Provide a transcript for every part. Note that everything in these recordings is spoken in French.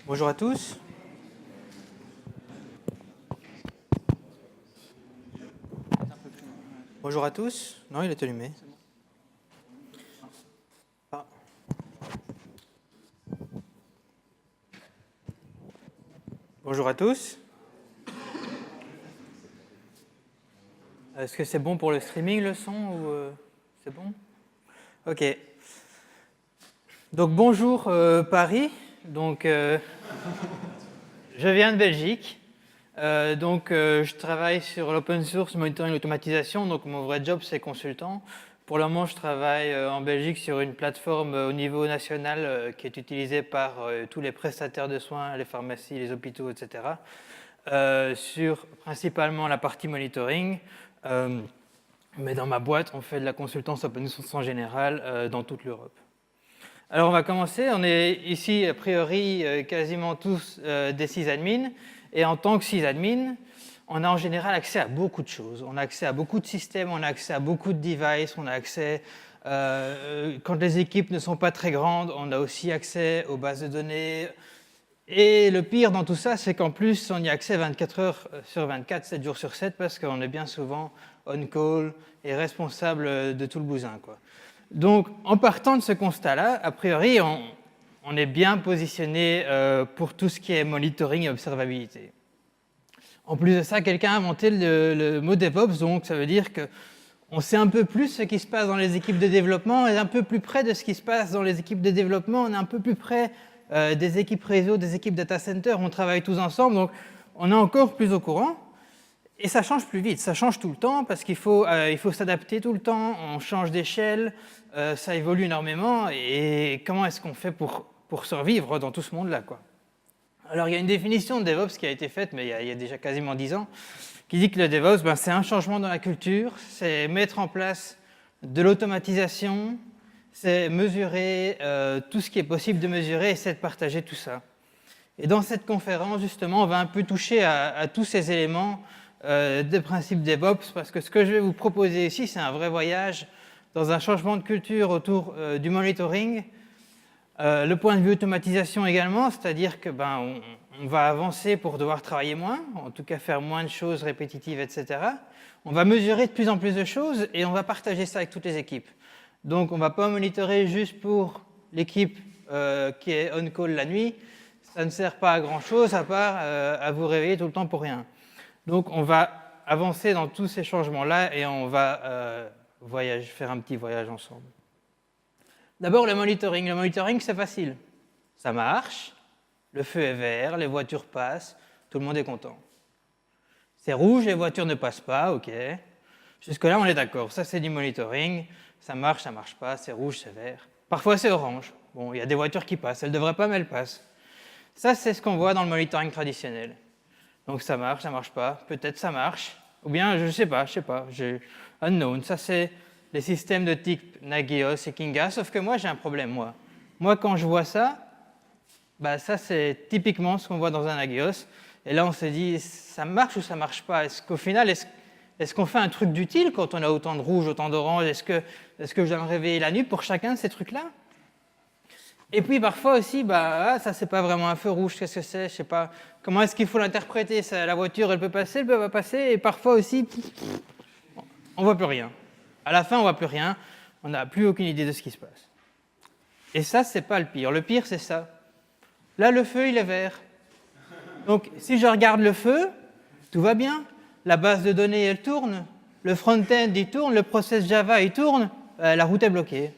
Bonjour à tous. Bonjour à tous. Non, il est allumé. Ah. Bonjour à tous. Est-ce que c'est bon pour le streaming, le son, ou c'est bon? Ok. Donc bonjour Paris. Donc je viens de Belgique. Je travaille sur l'open source monitoring et automatisation. Donc mon vrai job c'est consultant. Pour le moment, je travaille en Belgique sur une plateforme au niveau national qui est utilisée par tous les prestataires de soins, les pharmacies, les hôpitaux, etc. Sur principalement la partie monitoring. Mais dans ma boîte, on fait de la consultance open source en général dans toute l'Europe. Alors on va commencer. On est ici, a priori, quasiment tous des sysadmins. Et en tant que sysadmin, on a en général accès à beaucoup de choses. On a accès à beaucoup de systèmes, on a accès à beaucoup de devices, on a accès, quand les équipes ne sont pas très grandes, on a aussi accès aux bases de données. Et le pire dans tout ça, c'est qu'en plus, on y a accès 24 heures sur 24, 7 jours sur 7, parce qu'on est bien souvent on-call et responsable de tout le bousin, quoi. Donc, en partant de ce constat-là, a priori, on est bien positionné pour tout ce qui est monitoring et observabilité. En plus de ça, quelqu'un a inventé le mot DevOps, donc ça veut dire qu'on sait un peu plus ce qui se passe dans les équipes de développement, on est un peu plus près de ce qui se passe dans les équipes de développement, on est un peu plus près des équipes réseau, des équipes data center, on travaille tous ensemble, donc on est encore plus au courant. Et ça change plus vite, ça change tout le temps parce qu'il faut s'adapter tout le temps, on change d'échelle, ça évolue énormément. Et comment est-ce qu'on fait pour survivre dans tout ce monde-là, quoi? Alors il y a une définition de DevOps qui a été faite, mais il y a déjà quasiment 10 ans, qui dit que le DevOps, c'est un changement dans la culture, c'est mettre en place de l'automatisation, c'est mesurer tout ce qui est possible de mesurer et c'est de partager tout ça. Et dans cette conférence, justement, on va un peu toucher à tous ces éléments des principes DevOps, parce que ce que je vais vous proposer ici, c'est un vrai voyage dans un changement de culture autour du monitoring. Le point de vue automatisation également, c'est-à-dire que on va avancer pour devoir travailler moins, en tout cas faire moins de choses répétitives, etc. On va mesurer de plus en plus de choses et on va partager ça avec toutes les équipes. Donc on ne va pas monitorer juste pour l'équipe qui est on-call la nuit, ça ne sert pas à grand-chose à part à vous réveiller tout le temps pour rien. Donc on va avancer dans tous ces changements-là et on va faire un petit voyage ensemble. D'abord le monitoring. Le monitoring, c'est facile. Ça marche, le feu est vert, les voitures passent, tout le monde est content. C'est rouge, les voitures ne passent pas, ok. Jusque-là, on est d'accord. Ça, c'est du monitoring. Ça marche pas, c'est rouge, c'est vert. Parfois, c'est orange. Bon, il y a des voitures qui passent. Elles ne devraient pas, mais elles passent. Ça, c'est ce qu'on voit dans le monitoring traditionnel. Donc, ça marche pas. Peut-être ça marche. Ou bien, je sais pas. J'ai unknown. Ça, c'est les systèmes de type Nagios et Kinga. Sauf que moi, j'ai un problème, moi. Quand je vois ça, ça, c'est typiquement ce qu'on voit dans un Nagios. Et là, on se dit, ça marche ou ça marche pas? Est-ce qu'au final, est-ce qu'on fait un truc d'utile quand on a autant de rouge, autant d'orange? Est-ce que je dois me réveiller la nuit pour chacun de ces trucs-là? Et puis parfois aussi, ça c'est pas vraiment un feu rouge, qu'est-ce que c'est? Je sais pas. Comment est-ce qu'il faut l'interpréter? La voiture, elle peut passer, elle peut pas passer. Et parfois aussi, on voit plus rien. À la fin, on voit plus rien. On n'a plus aucune idée de ce qui se passe. Et ça, c'est pas le pire. Le pire, c'est ça. Là, le feu, il est vert. Donc, si je regarde le feu, tout va bien. La base de données, elle tourne. Le front-end, il tourne. Le process Java, il tourne. La route est bloquée.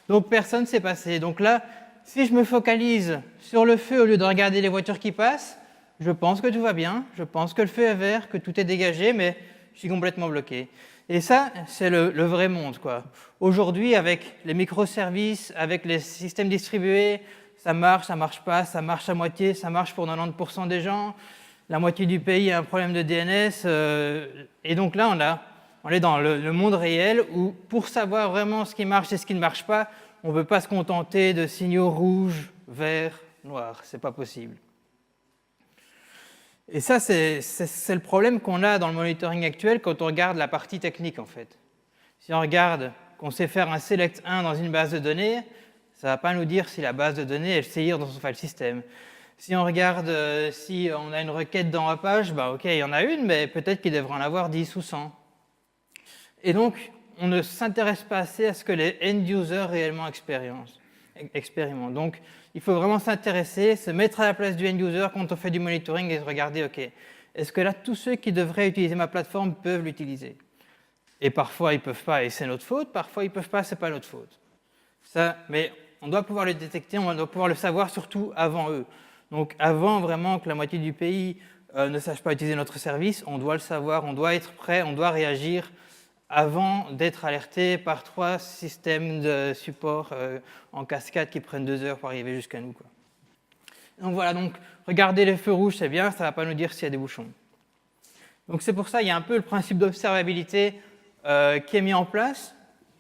Donc, personne ne s'est passé. Donc là, si je me focalise sur le feu au lieu de regarder les voitures qui passent, je pense que tout va bien. Je pense que le feu est vert, que tout est dégagé, mais je suis complètement bloqué. Et ça, c'est le vrai monde, quoi. Aujourd'hui, avec les microservices, avec les systèmes distribués, ça marche pas, ça marche à moitié, ça marche pour 90% des gens. La moitié du pays a un problème de DNS. Et donc là, on est dans le monde réel où, pour savoir vraiment ce qui marche et ce qui ne marche pas, on ne peut pas se contenter de signaux rouges, verts, noirs. C'est pas possible. Et ça, c'est le problème qu'on a dans le monitoring actuel quand on regarde la partie technique, en fait. Si on regarde qu'on sait faire un select 1 dans une base de données, ça ne va pas nous dire si la base de données est sait lire dans son file system. Si on regarde si on a une requête dans Apache, bah ok, il y en a une, mais peut-être qu'il devrait en avoir 10 ou 100. Et donc, on ne s'intéresse pas assez à ce que les end-users réellement expérimentent. Donc, il faut vraiment s'intéresser, se mettre à la place du end-user quand on fait du monitoring et regarder, ok, est-ce que là, tous ceux qui devraient utiliser ma plateforme peuvent l'utiliser? Et parfois, ils ne peuvent pas, et c'est notre faute. Parfois, ils ne peuvent pas, ce n'est pas notre faute. Mais on doit pouvoir le détecter, on doit pouvoir le savoir surtout avant eux. Donc, avant vraiment que la moitié du pays ne sache pas utiliser notre service, on doit le savoir, on doit être prêt, on doit réagir avant d'être alerté par 3 systèmes de support en cascade qui prennent 2 heures pour arriver jusqu'à nous, quoi. Donc voilà, donc regarder les feux rouges, c'est bien, ça ne va pas nous dire s'il y a des bouchons. Donc c'est pour ça qu'il y a un peu le principe d'observabilité qui est mis en place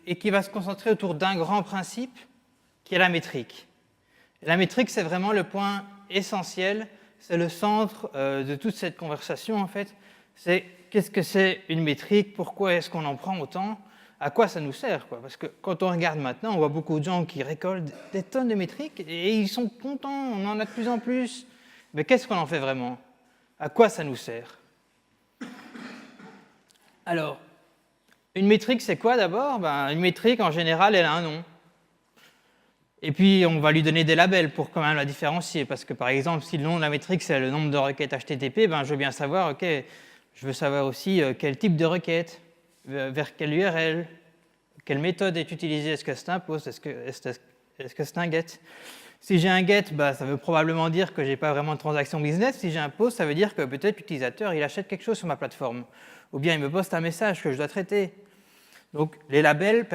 et qui va se concentrer autour d'un grand principe qui est la métrique. Et la métrique, c'est vraiment le point essentiel, c'est le centre de toute cette conversation en fait. C'est qu'est-ce que c'est une métrique, pourquoi est-ce qu'on en prend autant, à quoi ça nous sert, quoi. Parce que quand on regarde maintenant, on voit beaucoup de gens qui récoltent des tonnes de métriques et ils sont contents, on en a de plus en plus. Mais qu'est-ce qu'on en fait vraiment? À quoi ça nous sert? Alors, une métrique, c'est quoi d'abord? Une métrique, en général, elle a un nom. Et puis, on va lui donner des labels pour quand même la différencier. Parce que, par exemple, si le nom de la métrique, c'est le nombre de requêtes HTTP, je veux bien savoir, OK, je veux savoir aussi quel type de requête, vers quelle URL, quelle méthode est utilisée, est-ce que c'est un post, est-ce que c'est un get. Si j'ai un get, ça veut probablement dire que je n'ai pas vraiment de transaction business. Si j'ai un post, ça veut dire que peut-être l'utilisateur il achète quelque chose sur ma plateforme. Ou bien il me poste un message que je dois traiter. Donc les labels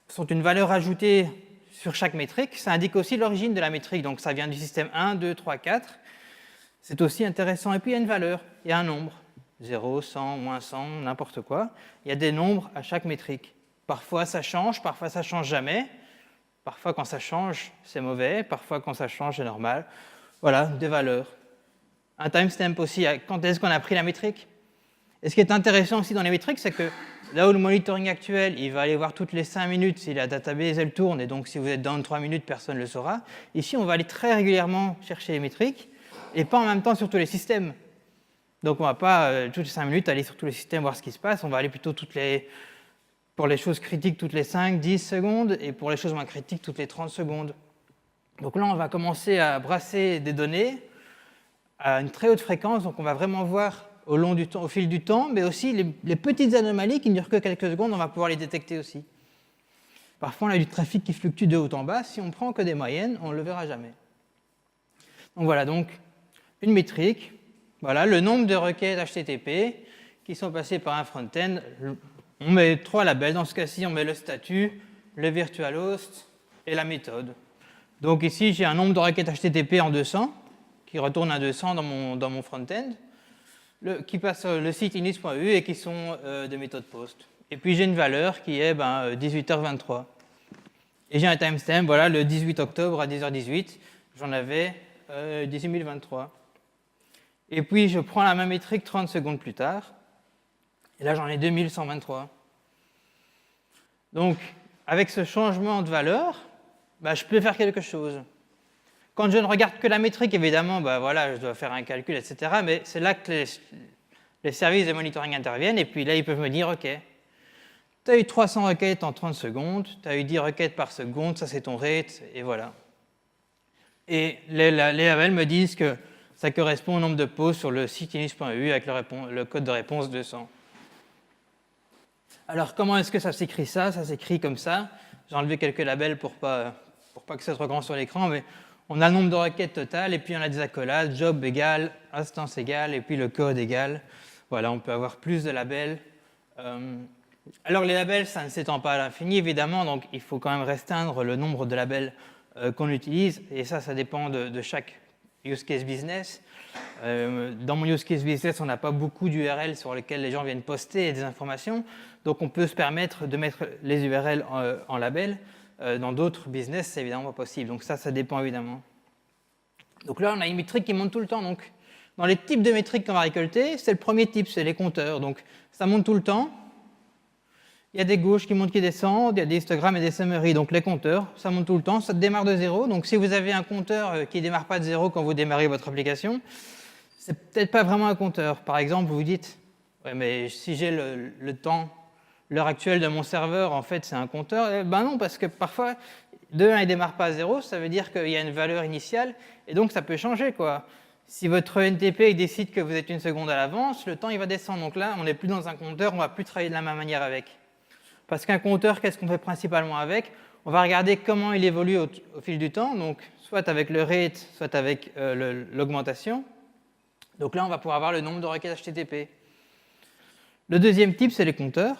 sont une valeur ajoutée sur chaque métrique. Ça indique aussi l'origine de la métrique. Donc ça vient du système 1, 2, 3, 4. C'est aussi intéressant. Et puis il y a une valeur, il y a un nombre. 0, 100, moins 100, n'importe quoi. Il y a des nombres à chaque métrique. Parfois ça change jamais. Parfois quand ça change, c'est mauvais. Parfois quand ça change, c'est normal. Voilà, des valeurs. Un timestamp aussi, quand est-ce qu'on a pris la métrique? Et ce qui est intéressant aussi dans les métriques, c'est que là où le monitoring actuel, il va aller voir toutes les 5 minutes si la database elle tourne, et donc si vous êtes down de 3 minutes, personne ne le saura. Ici, on va aller très régulièrement chercher les métriques, et pas en même temps sur tous les systèmes. Donc on ne va pas toutes les 5 minutes aller sur tous les systèmes voir ce qui se passe, on va aller plutôt pour les choses critiques toutes les 5, 10 secondes, et pour les choses moins critiques toutes les 30 secondes. Donc là, on va commencer à brasser des données à une très haute fréquence, donc on va vraiment voir au fil du temps, mais aussi les petites anomalies qui ne durent que quelques secondes, on va pouvoir les détecter aussi. Parfois, on a du trafic qui fluctue de haut en bas. Si on ne prend que des moyennes, on ne le verra jamais. Donc voilà, donc une métrique. Voilà, le nombre de requêtes HTTP qui sont passées par un front-end. On met 3 labels. Dans ce cas-ci, on met le statut, le virtual host et la méthode. Donc ici, j'ai un nombre de requêtes HTTP en 200, qui retourne à 200 dans mon front-end, qui passe sur le site init.eu et qui sont des méthodes POST. Et puis j'ai une valeur qui est 18h23. Et j'ai un timestamp, voilà, le 18 octobre à 10h18, j'en avais 18023. Et puis je prends la même métrique 30 secondes plus tard, et là j'en ai 2123. Donc avec ce changement de valeur, je peux faire quelque chose. Quand je ne regarde que la métrique, évidemment, voilà, je dois faire un calcul, etc. Mais c'est là que les services de monitoring interviennent, et puis là ils peuvent me dire, OK, tu as eu 300 requêtes en 30 secondes, tu as eu 10 requêtes par seconde, ça c'est ton rate, et voilà. Et les labels me disent que ça correspond au nombre de posts sur le site init.eu avec le code de réponse 200. Alors comment est-ce que ça s'écrit ça? Ça s'écrit comme ça. J'ai enlevé quelques labels pour pas que ça soit trop grand sur l'écran, mais on a le nombre de requêtes totales, et puis on a des accolades, job égale, instance égale, et puis le code égale. Voilà, on peut avoir plus de labels. Alors les labels, ça ne s'étend pas à l'infini, évidemment, donc il faut quand même restreindre le nombre de labels qu'on utilise, et ça dépend de chaque use case business. Dans mon use case business, on n'a pas beaucoup d'URL sur lesquelles les gens viennent poster des informations, donc on peut se permettre de mettre les URL en label. Dans d'autres business, c'est évidemment pas possible, donc ça dépend évidemment. Donc là, on a une métrique qui monte tout le temps. Donc, dans les types de métriques qu'on va récolter, c'est le premier type, c'est les compteurs. Donc ça monte tout le temps. il y a des gauches qui montent, qui descendent, il y a des histogrammes et des summaries. Donc les compteurs, ça monte tout le temps, ça démarre de 0. Donc si vous avez un compteur qui ne démarre pas de 0 quand vous démarrez votre application, c'est peut-être pas vraiment un compteur. Par exemple, vous vous dites, ouais, mais si j'ai le temps, l'heure actuelle de mon serveur, en fait, c'est un compteur. Eh ben non, parce que parfois, de 1, il ne démarre pas à 0, ça veut dire qu'il y a une valeur initiale, et donc ça peut changer, quoi. Si votre NTP il décide que vous êtes une seconde à l'avance, le temps il va descendre. Donc là, on n'est plus dans un compteur, on ne va plus travailler de la même manière avec. Parce qu'un compteur, qu'est-ce qu'on fait principalement avec? On va regarder comment il évolue au fil du temps, donc soit avec le rate, soit avec l'augmentation. Donc là, on va pouvoir avoir le nombre de requêtes HTTP. Le deuxième type, c'est les compteurs.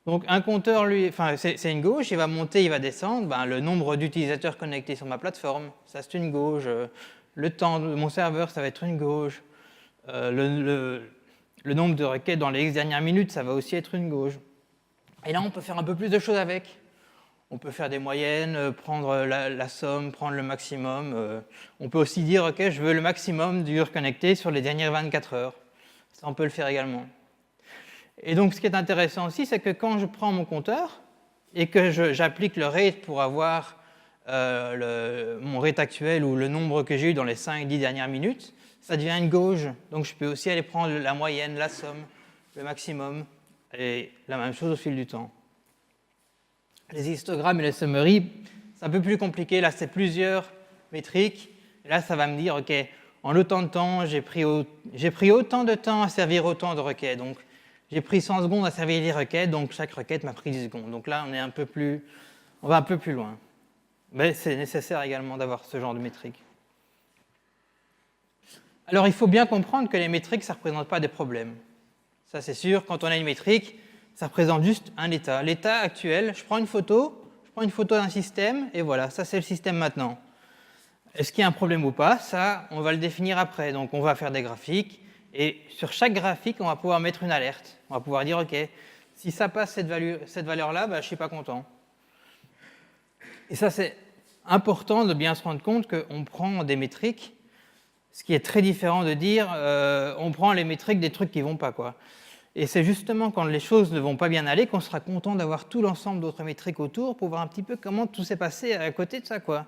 Donc un compteur, lui, c'est une gauge, il va monter, il va descendre. Ben, le nombre d'utilisateurs connectés sur ma plateforme, ça c'est une gauge. Le temps de mon serveur, ça va être une gauge. Le nombre de requêtes dans les X dernières minutes, ça va aussi être une gauge. Et là, on peut faire un peu plus de choses avec. On peut faire des moyennes, prendre la somme, prendre le maximum. On peut aussi dire, OK, je veux le maximum d'heures connectées sur les dernières 24 heures. Ça, on peut le faire également. Et donc, ce qui est intéressant aussi, c'est que quand je prends mon compteur et que j'applique le rate pour avoir mon rate actuel ou le nombre que j'ai eu dans les 5-10 dernières minutes, ça devient une gauge. Donc, je peux aussi aller prendre la moyenne, la somme, le maximum, et la même chose au fil du temps. Les histogrammes et les summaries, c'est un peu plus compliqué. Là, c'est plusieurs métriques. Et là, ça va me dire, OK, en autant de temps, j'ai pris autant de temps à servir autant de requêtes. Donc, j'ai pris 100 secondes à servir les requêtes, donc chaque requête m'a pris 10 secondes. Donc là, on va un peu plus loin. Mais c'est nécessaire également d'avoir ce genre de métriques. Alors, il faut bien comprendre que les métriques, ça ne représente pas des problèmes. Ça, c'est sûr, quand on a une métrique, ça représente juste un état. L'état actuel, je prends une photo d'un système, et voilà, ça c'est le système maintenant. Est-ce qu'il y a un problème ou pas? Ça, on va le définir après. Donc, on va faire des graphiques, et sur chaque graphique, on va pouvoir mettre une alerte. On va pouvoir dire, OK, si ça passe cette valeur-là, bah, je ne suis pas content. Et ça, c'est important de bien se rendre compte qu'on prend des métriques, ce qui est très différent de dire on prend les métriques des trucs qui ne vont pas, quoi. Et c'est justement quand les choses ne vont pas bien aller qu'on sera content d'avoir tout l'ensemble d'autres métriques autour pour voir un petit peu comment tout s'est passé à côté de ça, quoi.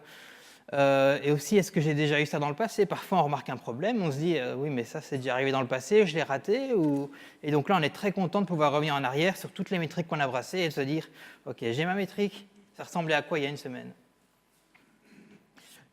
Et aussi, est-ce que j'ai déjà eu ça dans le passé? Parfois, on remarque un problème, on se dit oui, mais ça, c'est déjà arrivé dans le passé, je l'ai raté. Et donc là, on est très content de pouvoir revenir en arrière sur toutes les métriques qu'on a brassées et de se dire OK, j'ai ma métrique, ça ressemblait à quoi il y a une semaine?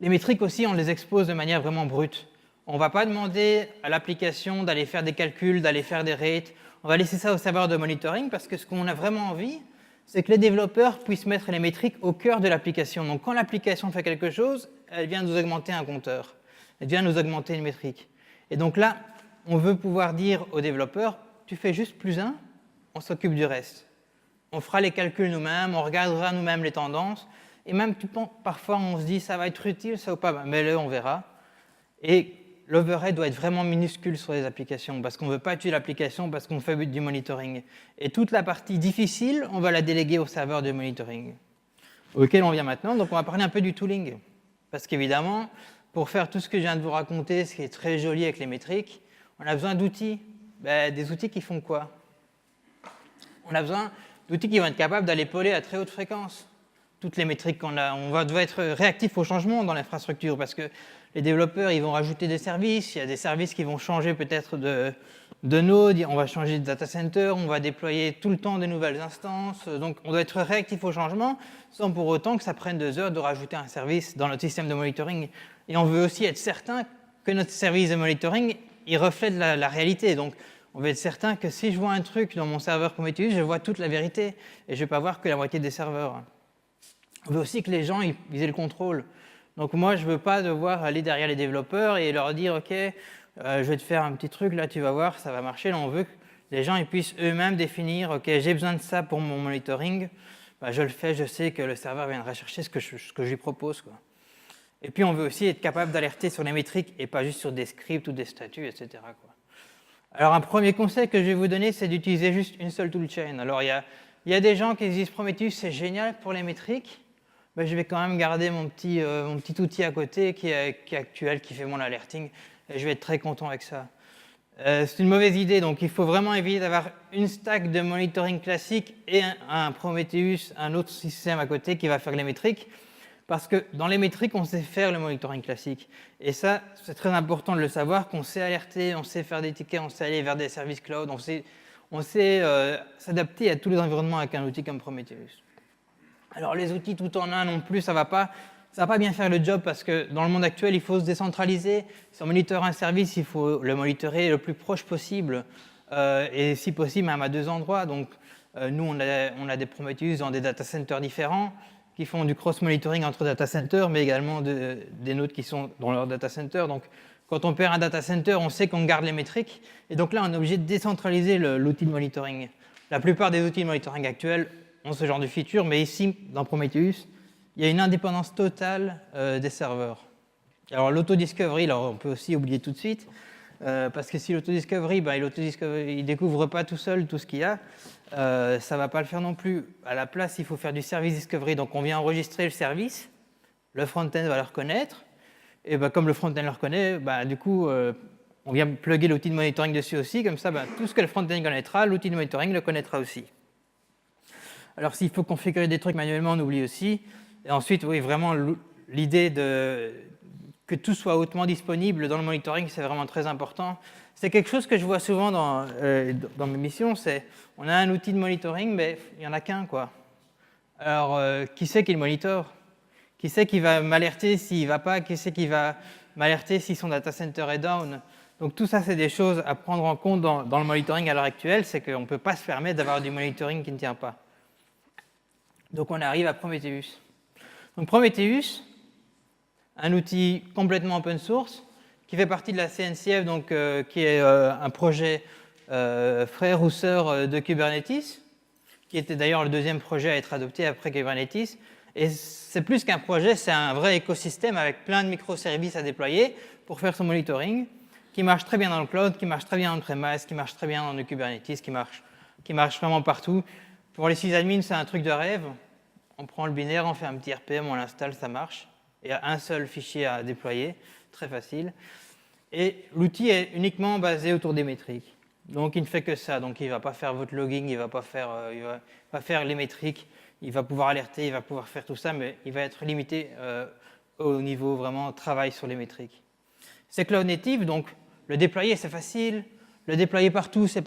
Les métriques aussi, on les expose de manière vraiment brute. On ne va pas demander à l'application d'aller faire des calculs, d'aller faire des rates. On va laisser ça au serveur de monitoring parce que ce qu'on a vraiment envie, c'est que les développeurs puissent mettre les métriques au cœur de l'application. Donc quand l'application fait quelque chose, elle vient nous augmenter un compteur. Elle vient nous augmenter une métrique. Et donc là, on veut pouvoir dire aux développeurs, tu fais juste plus 1, on s'occupe du reste. On fera les calculs nous-mêmes, on regardera nous-mêmes les tendances. Et même parfois, on se dit, ça va être utile, ça ou pas, mais on verra. Et l'overhead doit être vraiment minuscule sur les applications, parce qu'on ne veut pas tuer l'application, parce qu'on fait du monitoring. Et toute la partie difficile, on va la déléguer au serveur de monitoring, auquel on vient maintenant. Donc on va parler un peu du tooling. Parce qu'évidemment, pour faire tout ce que je viens de vous raconter, ce qui est très joli avec les métriques, on a besoin d'outils. Des outils qui font quoi? On a besoin d'outils qui vont être capables d'aller poler à très haute fréquence toutes les métriques qu'on a. On doit être réactif au changement dans l'infrastructure, parce que les développeurs, ils vont rajouter des services, il y a des services qui vont changer peut-être de node, on va changer de data center, on va déployer tout le temps de nouvelles instances, donc on doit être réactif au changement, sans pour autant que ça prenne 2 heures de rajouter un service dans notre système de monitoring. Et on veut aussi être certain que notre service de monitoring, il reflète la réalité. Donc on veut être certain que si je vois un truc dans mon serveur Prometheus, je vois toute la vérité, et je ne vais pas voir que la moitié des serveurs. On veut aussi que les gens ils aient le contrôle. Donc moi, je ne veux pas devoir aller derrière les développeurs et leur dire « Ok, je vais te faire un petit truc, là, tu vas voir, ça va marcher. » Là, on veut que les gens ils puissent eux-mêmes définir « Ok, j'ai besoin de ça pour mon monitoring. » Je le fais, je sais que le serveur viendra chercher ce que je lui propose, quoi. Et puis, on veut aussi être capable d'alerter sur les métriques et pas juste sur des scripts ou des statuts, etc., quoi. Alors, un premier conseil que je vais vous donner, c'est d'utiliser juste une seule toolchain. Alors, il y a des gens qui disent « Prometheus, c'est génial pour les métriques. » Je vais quand même garder mon petit outil à côté qui est actuel, qui fait mon alerting, et je vais être très content avec ça. C'est une mauvaise idée, donc il faut vraiment éviter d'avoir une stack de monitoring classique et un Prometheus, un autre système à côté qui va faire les métriques, parce que dans les métriques, on sait faire le monitoring classique. Et ça, c'est très important de le savoir, qu'on sait alerter, on sait faire des tickets, on sait aller vers des services cloud, on sait s'adapter à tous les environnements avec un outil comme Prometheus. Alors les outils tout en un non plus, ça va pas bien faire le job parce que dans le monde actuel, il faut se décentraliser. Si on monitore un service, il faut le monitorer le plus proche possible et si possible même à 2 endroits. Donc nous, on a des Prometheus dans des data centers différents qui font du cross-monitoring entre data centers, mais également des nôtres qui sont dans leur data center. Donc quand on perd un data center, on sait qu'on garde les métriques. Et donc là, on est obligé de décentraliser l'outil de monitoring. La plupart des outils de monitoring actuels ont ce genre de feature, mais ici, dans Prometheus, il y a une indépendance totale des serveurs. Alors l'autodiscovery, là, on peut aussi oublier tout de suite, parce que si l'autodiscovery, il ne découvre pas tout seul tout ce qu'il y a, ça ne va pas le faire non plus. À la place, il faut faire du service discovery. Donc on vient enregistrer le service, le front-end va le reconnaître, et comme le front-end le reconnaît, du coup, on vient plugger l'outil de monitoring dessus aussi, comme ça, tout ce que le front-end connaîtra, l'outil de monitoring le connaîtra aussi. Alors s'il faut configurer des trucs manuellement, on oublie aussi. Et ensuite, oui, vraiment, l'idée que tout soit hautement disponible dans le monitoring, c'est vraiment très important. C'est quelque chose que je vois souvent dans mes missions, c'est on a un outil de monitoring, mais il n'y en a qu'un, quoi. Alors, qui c'est qui le monitore? Qui c'est qui va m'alerter s'il ne va pas? Qui c'est qui va m'alerter si son data center est down? Donc tout ça, c'est des choses à prendre en compte dans le monitoring à l'heure actuelle, c'est qu'on ne peut pas se permettre d'avoir du monitoring qui ne tient pas. Donc on arrive à Prometheus. Donc Prometheus, un outil complètement open source, qui fait partie de la CNCF, donc, qui est un projet frère ou sœur de Kubernetes, qui était d'ailleurs le deuxième projet à être adopté après Kubernetes. Et c'est plus qu'un projet, c'est un vrai écosystème avec plein de microservices à déployer pour faire son monitoring, qui marche très bien dans le cloud, qui marche très bien en premise, qui marche très bien dans le Kubernetes, qui marche vraiment partout. Pour les sysadmins, c'est un truc de rêve. On prend le binaire, on fait un petit RPM, on l'installe, ça marche. Il y a un seul fichier à déployer, très facile. Et l'outil est uniquement basé autour des métriques. Donc il ne fait que ça. Donc il ne va pas faire votre logging, il va pas faire les métriques, il va pouvoir alerter, il va pouvoir faire tout ça, mais il va être limité au niveau vraiment travail sur les métriques. C'est cloud native, donc le déployer c'est facile, le déployer partout c'est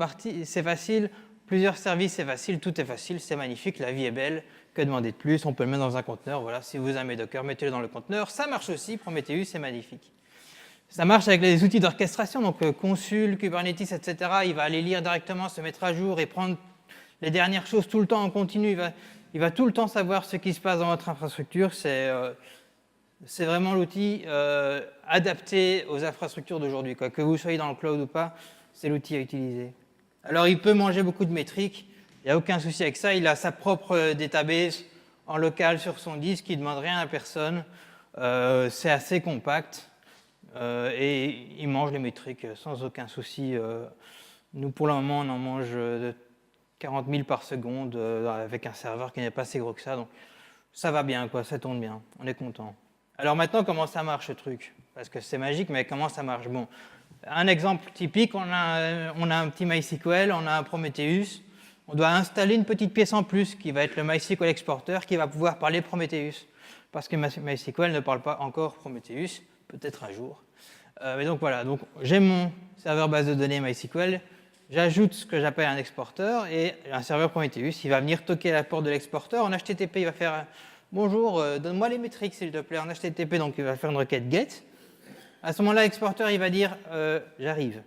facile, plusieurs services c'est facile, tout est facile, c'est magnifique, la vie est belle. Que demander de plus? On peut le mettre dans un conteneur. Voilà, si vous aimez Docker, mettez-le dans le conteneur. Ça marche aussi, Prometheus, c'est magnifique. Ça marche avec les outils d'orchestration, donc Consul, Kubernetes, etc. Il va aller lire directement, se mettre à jour et prendre les dernières choses tout le temps en continu. Il va tout le temps savoir ce qui se passe dans votre infrastructure. C'est vraiment l'outil adapté aux infrastructures d'aujourd'hui. Que vous soyez dans le cloud ou pas, c'est l'outil à utiliser. Alors, il peut manger beaucoup de métriques. Il n'y a aucun souci avec ça. Il a sa propre database en local sur son disque. Il ne demande rien à personne. C'est assez compact. Et il mange les métriques sans aucun souci. Nous, pour le moment, on en mange 40 000 par seconde avec un serveur qui n'est pas si gros que ça. Donc, ça va bien, quoi, ça tourne bien. On est content. Alors maintenant, comment ça marche, ce truc? Parce que c'est magique, mais comment ça marche? Bon, un exemple typique, on a un petit MySQL, on a un Prometheus. On doit installer une petite pièce en plus qui va être le MySQL Exporter qui va pouvoir parler Prometheus. Parce que MySQL ne parle pas encore Prometheus, peut-être un jour. Mais donc voilà, donc, j'ai mon serveur base de données MySQL, j'ajoute ce que j'appelle un exporteur et un serveur Prometheus. Il va venir toquer à la porte de l'exporteur. En HTTP, il va faire « Bonjour, donne-moi les métriques s'il te plaît » en HTTP, donc il va faire une requête GET. À ce moment-là, l'exporteur, il va dire « J'arrive ».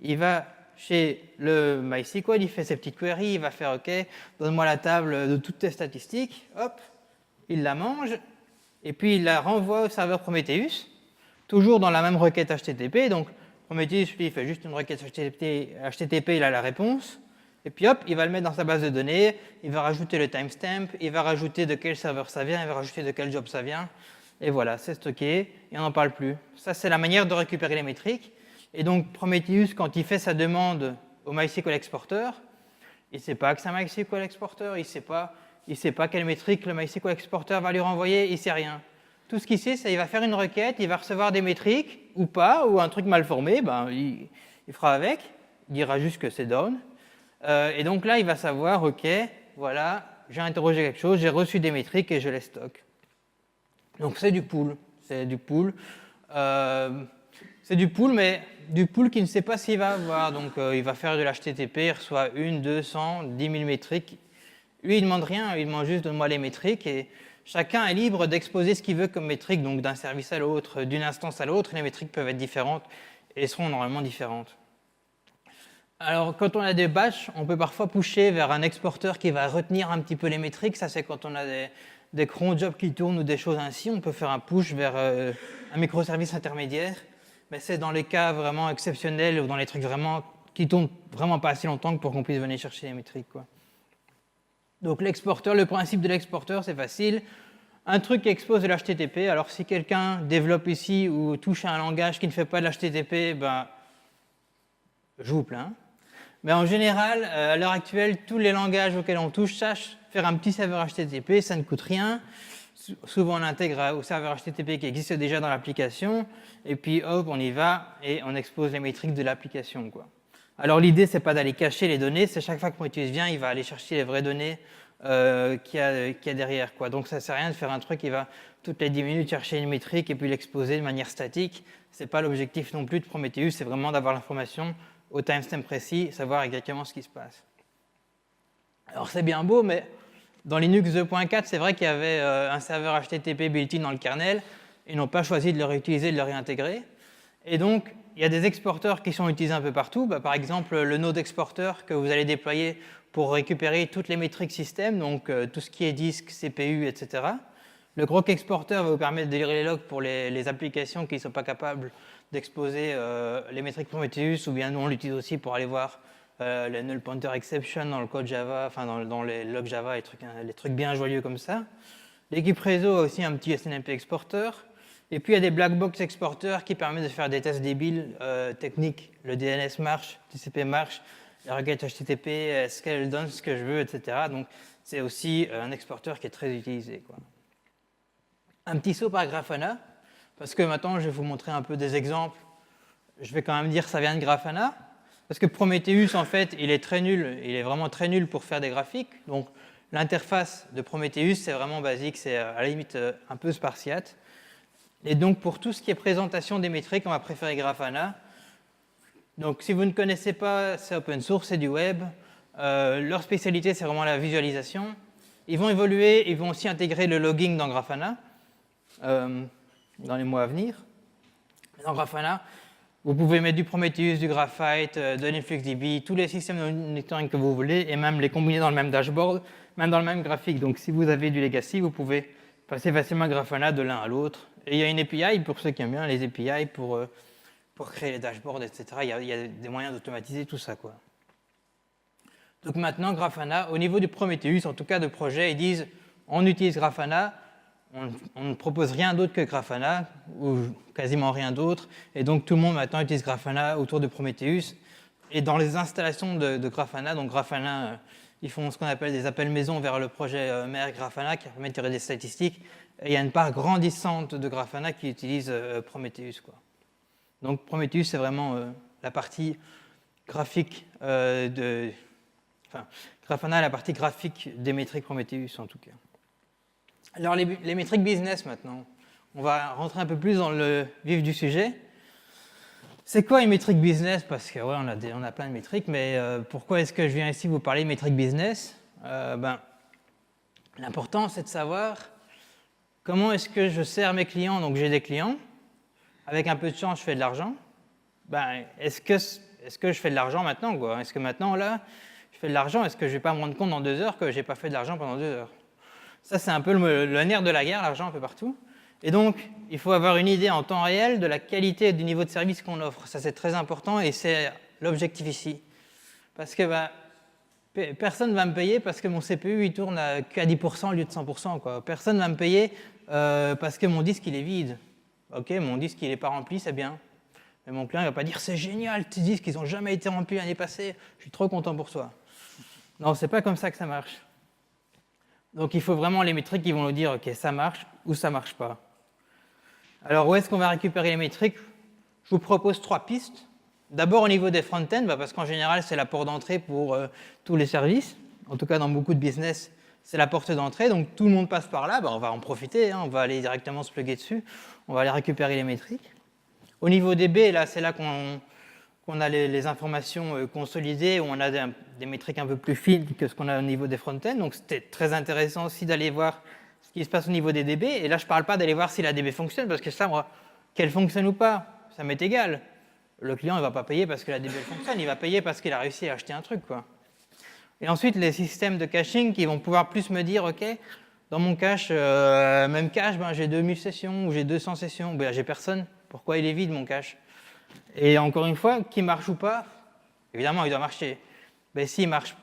Il va chez le MySQL, il fait ses petites queries, il va faire « OK, donne-moi la table de toutes tes statistiques ». Hop, il la mange, et puis il la renvoie au serveur Prometheus, toujours dans la même requête HTTP. Donc Prometheus, lui, il fait juste une requête HTTP, il a la réponse, et puis hop, il va le mettre dans sa base de données, il va rajouter le timestamp, il va rajouter de quel serveur ça vient, il va rajouter de quel job ça vient, et voilà, c'est stocké, et on n'en parle plus. Ça, c'est la manière de récupérer les métriques. Et donc Prometheus, quand il fait sa demande au MySQL Exporter, il ne sait pas que c'est un MySQL Exporter, il ne sait pas quelle métrique le MySQL Exporter va lui renvoyer, il ne sait rien. Tout ce qu'il sait, c'est qu'il va faire une requête, il va recevoir des métriques, ou pas, ou un truc mal formé, Il fera avec, il dira juste que c'est down. Et donc là, il va savoir, OK, voilà, j'ai interrogé quelque chose, j'ai reçu des métriques et je les stocke. Donc c'est du pool. C'est du pool. C'est du pool, mais du pool qui ne sait pas s'il va avoir. Donc il va faire de l'HTTP, il reçoit 1, 200, 10 000 métriques. Lui, il ne demande rien, il demande juste donne-moi les métriques. Et chacun est libre d'exposer ce qu'il veut comme métrique, donc d'un service à l'autre, d'une instance à l'autre. Les métriques peuvent être différentes et seront normalement différentes. Alors, quand on a des batchs, on peut parfois pusher vers un exporteur qui va retenir un petit peu les métriques. Ça, c'est quand on a des cron jobs qui tournent ou des choses ainsi. On peut faire un push vers un microservice intermédiaire. Mais c'est dans les cas vraiment exceptionnels ou dans les trucs vraiment qui tournent vraiment pas assez longtemps pour qu'on puisse venir chercher les métriques, quoi. Donc, l'exporteur, le principe de l'exporteur, c'est facile. Un truc qui expose de l'HTTP. Alors, si quelqu'un développe ici ou touche à un langage qui ne fait pas de l'HTTP, ben, je vous plains. Mais en général, à l'heure actuelle, tous les langages auxquels on touche sachent faire un petit serveur HTTP, ça ne coûte rien. Souvent, on intègre au serveur HTTP qui existe déjà dans l'application, et puis hop, on y va et on expose les métriques de l'application, quoi. Alors l'idée, c'est pas d'aller cacher les données, c'est chaque fois que Prometheus vient, il va aller chercher les vraies données qu'il y a derrière, quoi. Donc ça ne sert à rien de faire un truc qui va toutes les 10 minutes chercher une métrique et puis l'exposer de manière statique. Ce n'est pas l'objectif non plus de Prometheus, c'est vraiment d'avoir l'information au timestamp précis, savoir exactement ce qui se passe. Alors c'est bien beau, mais dans Linux 2.4, c'est vrai qu'il y avait un serveur HTTP built-in dans le kernel. Ils n'ont pas choisi de le réutiliser, de le réintégrer. Et donc, il y a des exporteurs qui sont utilisés un peu partout. Par exemple, le node exporteur que vous allez déployer pour récupérer toutes les métriques système, donc tout ce qui est disque, CPU, etc. Le Grok exporteur va vous permettre de lire les logs pour les applications qui ne sont pas capables d'exposer les métriques Prometheus, ou bien nous on l'utilise aussi pour aller voir les null pointer exception dans le code Java, enfin dans les logs Java, les trucs bien joyeux comme ça. L'équipe réseau a aussi un petit SNMP exporteur. Et puis il y a des black box exporteurs qui permettent de faire des tests débiles techniques. Le DNS marche, TCP marche, la requête HTTP, est-ce qu'elle donne ce que je veux, etc. Donc c'est aussi un exporteur qui est très utilisé, quoi. Un petit saut par Grafana, parce que maintenant je vais vous montrer un peu des exemples. Je vais quand même dire que ça vient de Grafana, parce que Prometheus, en fait, il est très nul, il est vraiment très nul pour faire des graphiques. Donc l'interface de Prometheus, c'est vraiment basique, c'est à la limite un peu spartiate. Et donc pour tout ce qui est présentation des métriques, on va préférer Grafana. Donc si vous ne connaissez pas, c'est open source, c'est du web. Leur spécialité, c'est vraiment la visualisation. Ils vont évoluer, ils vont aussi intégrer le logging dans Grafana. Dans les mois à venir. Dans Grafana, vous pouvez mettre du Prometheus, du Graphite, de l'InfluxDB, tous les systèmes de monitoring que vous voulez, et même les combiner dans le même dashboard, même dans le même graphique. Donc si vous avez du legacy, vous pouvez passer facilement Grafana de l'un à l'autre. Et il y a une API, pour ceux qui aiment bien les API, pour créer les dashboards, etc. Il y a des moyens d'automatiser tout ça, quoi. Donc maintenant, Grafana, au niveau du Prometheus, en tout cas de projet, ils disent on utilise Grafana, on ne propose rien d'autre que Grafana, ou quasiment rien d'autre, et donc tout le monde maintenant utilise Grafana autour de Prometheus. Et dans les installations de Grafana, donc Grafana, ils font ce qu'on appelle des appels maison vers le projet mère Grafana, qui permet de tirer des statistiques, et il y a une part grandissante de Grafana qui utilise Prometheus, quoi. Donc Prometheus, c'est vraiment la partie graphique Grafana, la partie graphique des métriques Prometheus, en tout cas. Alors, les métriques business, maintenant. On va rentrer un peu plus dans le vif du sujet. C'est quoi une métrique business? Parce que ouais, on a plein de métriques, mais pourquoi est-ce que je viens ici vous parler de métriques business? L'important, c'est de savoir comment est-ce que je sers mes clients. Donc, j'ai des clients. Avec un peu de chance, je fais de l'argent. Est-ce que je fais de l'argent maintenant, quoi? Est-ce que maintenant, là, je fais de l'argent? Est-ce que je ne vais pas me rendre compte dans 2 heures que je n'ai pas fait de l'argent pendant 2 heures? Ça, c'est un peu le nerf de la guerre, l'argent un peu partout. Et donc, il faut avoir une idée en temps réel de la qualité et du niveau de service qu'on offre. Ça, c'est très important et c'est l'objectif ici. Parce que personne ne va me payer parce que mon CPU, il tourne qu'à 10% au lieu de 100%, quoi. Personne ne va me payer parce que mon disque, il est vide. Ok, mon disque, il n'est pas rempli, c'est bien. Mais mon client, il ne va pas dire « c'est génial, tes disques, ils n'ont jamais été remplis l'année passée, je suis trop content pour toi ». Non, c'est pas comme ça que ça marche. Donc il faut vraiment les métriques qui vont nous dire « ok, ça marche » ou « ça ne marche pas ». Alors où est-ce qu'on va récupérer les métriques? Je vous propose 3 pistes. D'abord au niveau des front-end, parce qu'en général, c'est la porte d'entrée pour tous les services. En tout cas, dans beaucoup de business, c'est la porte d'entrée. Donc, tout le monde passe par là. On va en profiter. On va aller directement se plugger dessus. On va aller récupérer les métriques. Au niveau DB, là, c'est là qu'on a les informations consolidées, où on a des métriques un peu plus fines que ce qu'on a au niveau des front-end. Donc, c'était très intéressant aussi d'aller voir ce qui se passe au niveau des DB. Et là, je ne parle pas d'aller voir si la DB fonctionne, parce que ça, moi, qu'elle fonctionne ou pas, ça m'est égal. Le client ne va pas payer parce que la DB fonctionne, il va payer parce qu'il a réussi à acheter un truc, quoi. Et ensuite, les systèmes de caching qui vont pouvoir plus me dire, OK, dans mon cache, même cache, j'ai 2000 sessions ou j'ai 200 sessions, j'ai personne. Pourquoi il est vide, mon cache? Et encore une fois, qu'il marche ou pas, évidemment, il doit marcher. S'il marche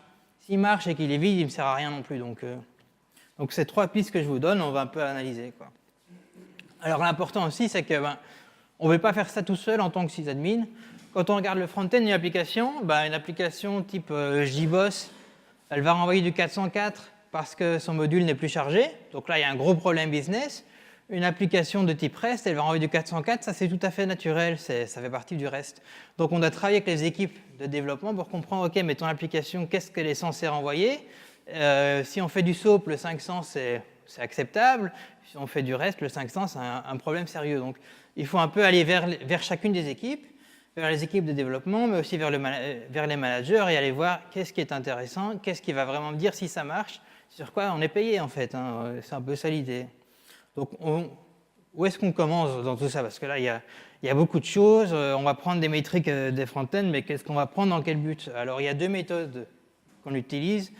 et qu'il est vide, il ne me sert à rien non plus. Donc ces 3 pistes que je vous donne, on va un peu analyser, quoi. Alors, l'important aussi, c'est que on ne veut pas faire ça tout seul en tant que sysadmin. Quand on regarde le front-end d'une application, une application type JBoss, elle va renvoyer du 404 parce que son module n'est plus chargé. Donc là, il y a un gros problème business. Une application de type REST, elle va renvoyer du 404. Ça, c'est tout à fait naturel. Ça fait partie du REST. Donc, on doit travailler avec les équipes de développement pour comprendre, OK, mais ton application, qu'est-ce qu'elle est censée renvoyer? Si on fait du SOAP, le 500, c'est acceptable. Si on fait du REST, le 500, c'est un problème sérieux. Donc, il faut un peu aller vers chacune des équipes, vers les équipes de développement, mais aussi vers les managers et aller voir qu'est-ce qui est intéressant, qu'est-ce qui va vraiment me dire si ça marche, sur quoi on est payé en fait. C'est un peu ça l'idée. Donc, où est-ce qu'on commence dans tout ça? Parce que là, il y a beaucoup de choses. On va prendre des métriques des front-end, mais qu'est-ce qu'on va prendre dans quel but? Alors, il y a 2 méthodes qu'on utilise.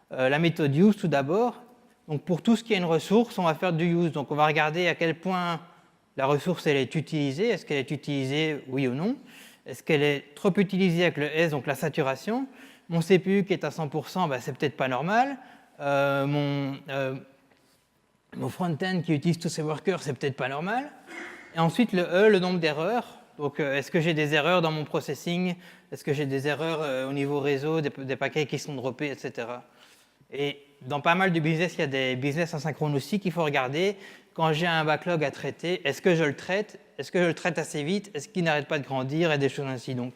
La méthode use tout d'abord. Donc, pour tout ce qui est une ressource, on va faire du use. Donc, on va regarder à quel point la ressource elle est utilisée. Est-ce qu'elle est utilisée, oui ou non? Est-ce qu'elle est trop utilisée avec le S, donc la saturation? Mon CPU qui est à 100%, c'est peut-être pas normal. Mon front-end qui utilise tous ces workers, c'est peut-être pas normal. Et ensuite, le nombre d'erreurs. Donc, est-ce que j'ai des erreurs dans mon processing? Est-ce que j'ai des erreurs au niveau réseau, des paquets qui sont droppés, etc. Et dans pas mal de business, il y a des business asynchrone aussi qu'il faut regarder. Quand j'ai un backlog à traiter, est-ce que je le traite? Est-ce que je le traite assez vite? Est-ce qu'il n'arrête pas de grandir? Et des choses ainsi. Donc,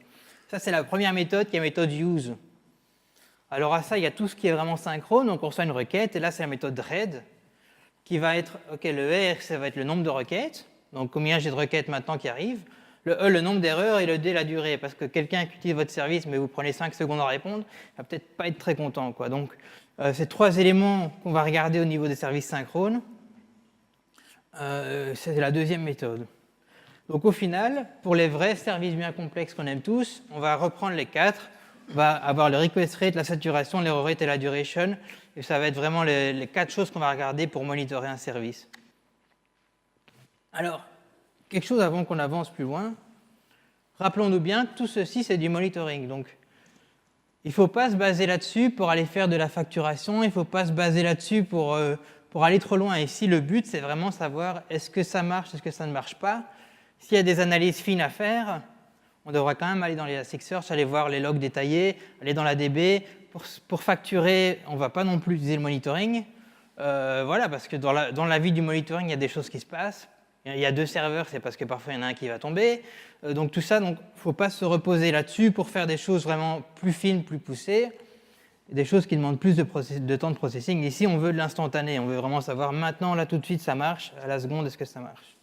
ça, c'est la première méthode qui est la méthode use. Alors, à ça, il y a tout ce qui est vraiment synchrone. Donc, on reçoit une requête. Et là, c'est la méthode read qui va être, OK, le R, ça va être le nombre de requêtes. Donc, combien j'ai de requêtes maintenant qui arrivent. Le E, le nombre d'erreurs. Et le D, la durée. Parce que quelqu'un qui utilise votre service, mais vous prenez 5 secondes à répondre, il va peut-être pas être très content, quoi. Donc, ces 3 éléments qu'on va regarder au niveau des services synchrones, c'est la deuxième méthode. Donc, au final, pour les vrais services bien complexes qu'on aime tous, on va reprendre les 4. On va avoir le request rate, la saturation, l'error rate et la duration. Et ça va être vraiment les 4 choses qu'on va regarder pour monitorer un service. Alors, quelque chose avant qu'on avance plus loin. Rappelons-nous bien que tout ceci, c'est du monitoring. Donc, il ne faut pas se baser là-dessus pour aller faire de la facturation. Il ne faut pas se baser là-dessus pour aller trop loin. Ici, le but, c'est vraiment savoir est-ce que ça marche, est-ce que ça ne marche pas. S'il y a des analyses fines à faire, on devra quand même aller dans l'Elasticsearch, aller voir les logs détaillés, aller dans la DB. Pour facturer, on ne va pas non plus utiliser le monitoring. Voilà, parce que dans la vie du monitoring, il y a des choses qui se passent. Il y a 2 serveurs, c'est parce que parfois il y en a un qui va tomber. Donc tout ça, il ne faut pas se reposer là-dessus pour faire des choses vraiment plus fines, plus poussées, des choses qui demandent plus de temps de processing. Ici, on veut de l'instantané, on veut vraiment savoir maintenant, là tout de suite, ça marche, à la seconde, est-ce que ça marche?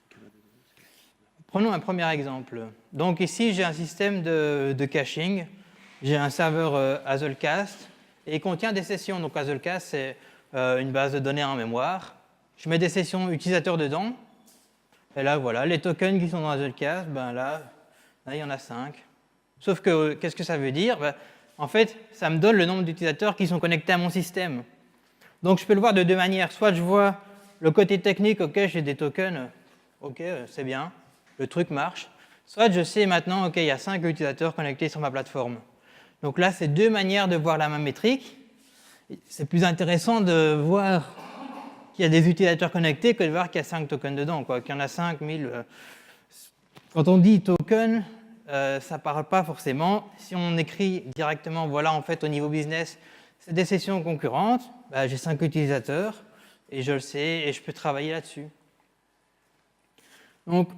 Prenons un premier exemple. Donc ici, j'ai un système de caching. J'ai un serveur Hazelcast et il contient des sessions. Donc Hazelcast, c'est une base de données en mémoire. Je mets des sessions utilisateurs dedans. Et là, voilà, les tokens qui sont dans Hazelcast, là, il y en a 5. Sauf que, qu'est-ce que ça veut dire? En fait, ça me donne le nombre d'utilisateurs qui sont connectés à mon système. Donc, je peux le voir de 2 manières. Soit je vois le côté technique, OK, j'ai des tokens, OK, c'est bien, le truc marche. Soit je sais maintenant, OK, il y a 5 utilisateurs connectés sur ma plateforme. Donc là, c'est 2 manières de voir la même métrique. C'est plus intéressant de voir qu'il y a des utilisateurs connectés que de voir qu'il y a 5 tokens dedans, quoi. Qu'il y en a 5000. Quand on dit token, ça ne parle pas forcément. Si on écrit directement, voilà, en fait, au niveau business, c'est des sessions concurrentes, j'ai 5 utilisateurs, et je le sais, et je peux travailler là-dessus. Donc,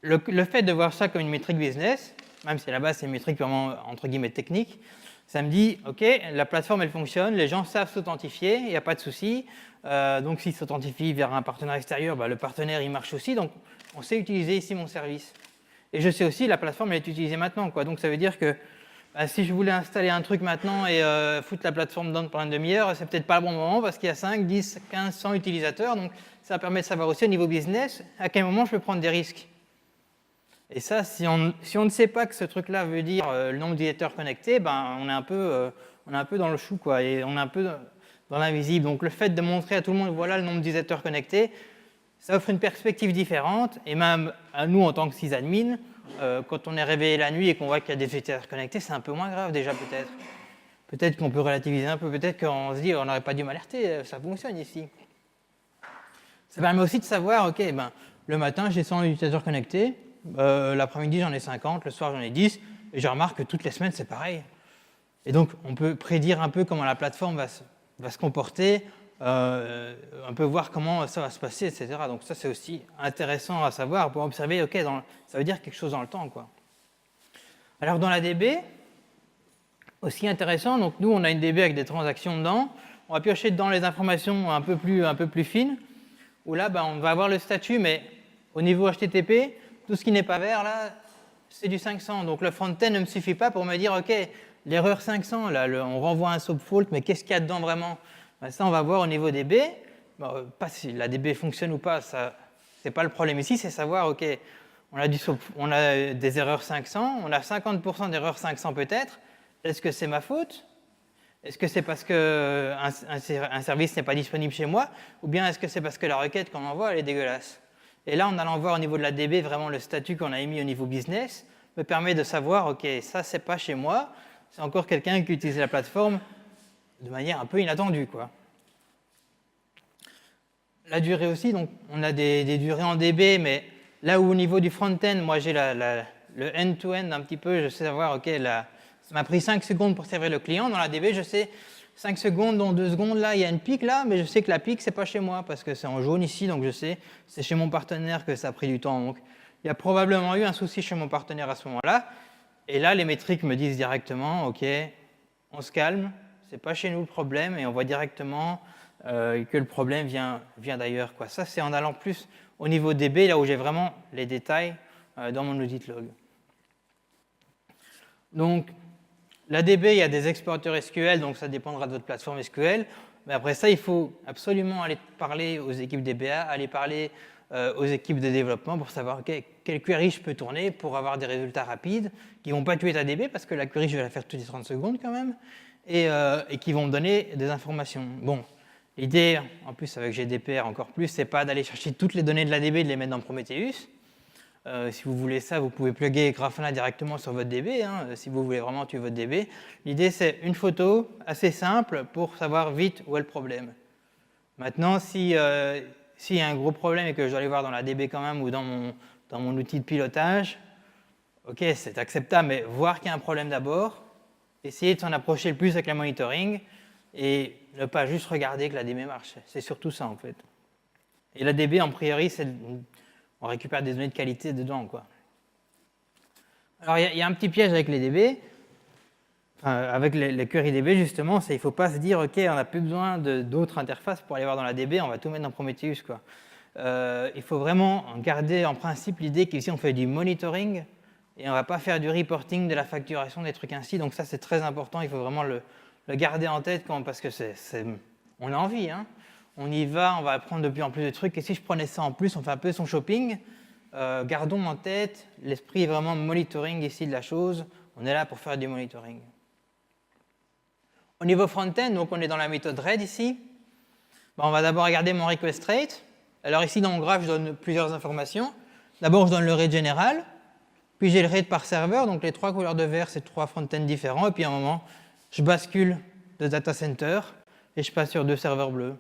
le fait de voir ça comme une métrique business, même si à la base c'est une métrique vraiment entre guillemets technique, ça me dit, OK, la plateforme elle fonctionne, les gens savent s'authentifier, il n'y a pas de souci. Donc s'ils s'authentifient vers un partenaire extérieur, le partenaire il marche aussi, donc on sait utiliser ici mon service. Et je sais aussi la plateforme elle est utilisée maintenant, quoi. Donc ça veut dire que si je voulais installer un truc maintenant et foutre la plateforme down pendant une demi-heure, c'est peut-être pas le bon moment parce qu'il y a 5, 10, 15, 100 utilisateurs. Donc ça permet de savoir aussi au niveau business à quel moment je peux prendre des risques. Et ça, si on ne sait pas que ce truc-là veut dire le nombre d'utilisateurs connectés, on est un peu dans le chou, quoi, et on est un peu dans l'invisible. Donc le fait de montrer à tout le monde, voilà le nombre d'utilisateurs connectés, ça offre une perspective différente, et même à nous en tant que sysadmin, quand on est réveillé la nuit et qu'on voit qu'il y a des utilisateurs connectés, c'est un peu moins grave déjà peut-être. Peut-être qu'on peut relativiser un peu, peut-être qu'on se dit on n'aurait pas dû m'alerter, ça fonctionne ici. Ça permet aussi de savoir, OK, le matin j'ai 100 utilisateurs connectés, l'après-midi j'en ai 50, le soir j'en ai 10, et je remarque que toutes les semaines c'est pareil. Et donc on peut prédire un peu comment la plateforme va se comporter, un peu voir comment ça va se passer, etc. Donc ça c'est aussi intéressant à savoir pour observer, OK, ça veut dire quelque chose dans le temps, quoi. Alors dans la DB, aussi intéressant, donc nous on a une DB avec des transactions dedans, on va piocher dedans les informations un peu plus fines, où là on va avoir le statut, mais au niveau HTTP, tout ce qui n'est pas vert là, c'est du 500. Donc le front-end ne me suffit pas pour me dire, OK, l'erreur 500, là, on renvoie un subfault, mais qu'est-ce qu'il y a dedans vraiment? Ça, on va voir au niveau DB. Pas si la DB fonctionne ou pas, ça, c'est pas le problème ici, c'est savoir, OK, on a des erreurs 500, on a 50% d'erreurs 500 peut-être. Est-ce que c'est ma faute? Est-ce que c'est parce qu'un service n'est pas disponible chez moi? Ou bien est-ce que c'est parce que la requête qu'on envoie, elle est dégueulasse? Et là, en allant voir au niveau de la DB, vraiment le statut qu'on a émis au niveau business, me permet de savoir, OK, ça, c'est pas chez moi, c'est encore quelqu'un qui utilise la plateforme de manière un peu inattendue, quoi. La durée aussi, donc on a des durées en DB, mais là où au niveau du front-end, moi j'ai le end-to-end un petit peu, je sais savoir, OK, ça m'a pris 5 secondes pour servir le client, dans la DB, je sais 5 secondes, dans 2 secondes, là, il y a une pique là, mais je sais que la pique, c'est pas chez moi, parce que c'est en jaune ici, donc je sais, c'est chez mon partenaire que ça a pris du temps. Donc il y a probablement eu un souci chez mon partenaire à ce moment-là, et là, les métriques me disent directement, OK, on se calme, c'est pas chez nous le problème, et on voit directement que le problème vient d'ailleurs, quoi. Ça, c'est en allant plus au niveau DB, là où j'ai vraiment les détails dans mon audit log. Donc, la DB, il y a des exporteurs SQL, donc ça dépendra de votre plateforme SQL. Mais après ça, il faut absolument aller parler aux équipes DBA, aller parler aux équipes de développement pour savoir quelle query je peux tourner pour avoir des résultats rapides qui ne vont pas tuer ta DB parce que la query, je vais la faire toutes les 30 secondes quand même et qui vont me donner des informations. Bon, l'idée, en plus avec GDPR encore plus, c'est pas d'aller chercher toutes les données de la DB et de les mettre dans Prometheus. Si vous voulez ça, vous pouvez plugger Grafana directement sur votre DB, hein, si vous voulez vraiment tuer votre DB. L'idée, c'est une photo assez simple pour savoir vite où est le problème. Maintenant, s'il y a un gros problème et que je dois aller voir dans la DB quand même ou dans mon outil de pilotage, OK, c'est acceptable, mais voir qu'il y a un problème d'abord, essayer de s'en approcher le plus avec le monitoring et ne pas juste regarder que la DB marche. C'est surtout ça, en fait. Et la DB, en priori, on récupère des données de qualité dedans, quoi. Alors, il y a un petit piège avec les DB, avec les queries DB, justement, c'est qu'il ne faut pas se dire, OK, on n'a plus besoin d'autres interfaces pour aller voir dans la DB, on va tout mettre dans Prometheus, quoi. Il faut vraiment garder en principe l'idée qu'ici, on fait du monitoring et on ne va pas faire du reporting, de la facturation, des trucs ainsi. Donc ça, c'est très important, il faut vraiment le garder en tête parce que on a envie, hein. On y va, on va apprendre de plus en plus de trucs. Et si je prenais ça en plus, on fait un peu son shopping. Gardons en tête l'esprit vraiment monitoring ici de la chose. On est là pour faire du monitoring. Au niveau front-end, donc on est dans la méthode RED ici. On va d'abord regarder mon request rate. Alors ici, dans mon graphe, je donne plusieurs informations. D'abord, je donne le rate général. Puis j'ai le rate par serveur. Donc les 3 couleurs de vert, c'est 3 front-end différents. Et puis à un moment, je bascule de data center et je passe sur 2 serveurs bleus.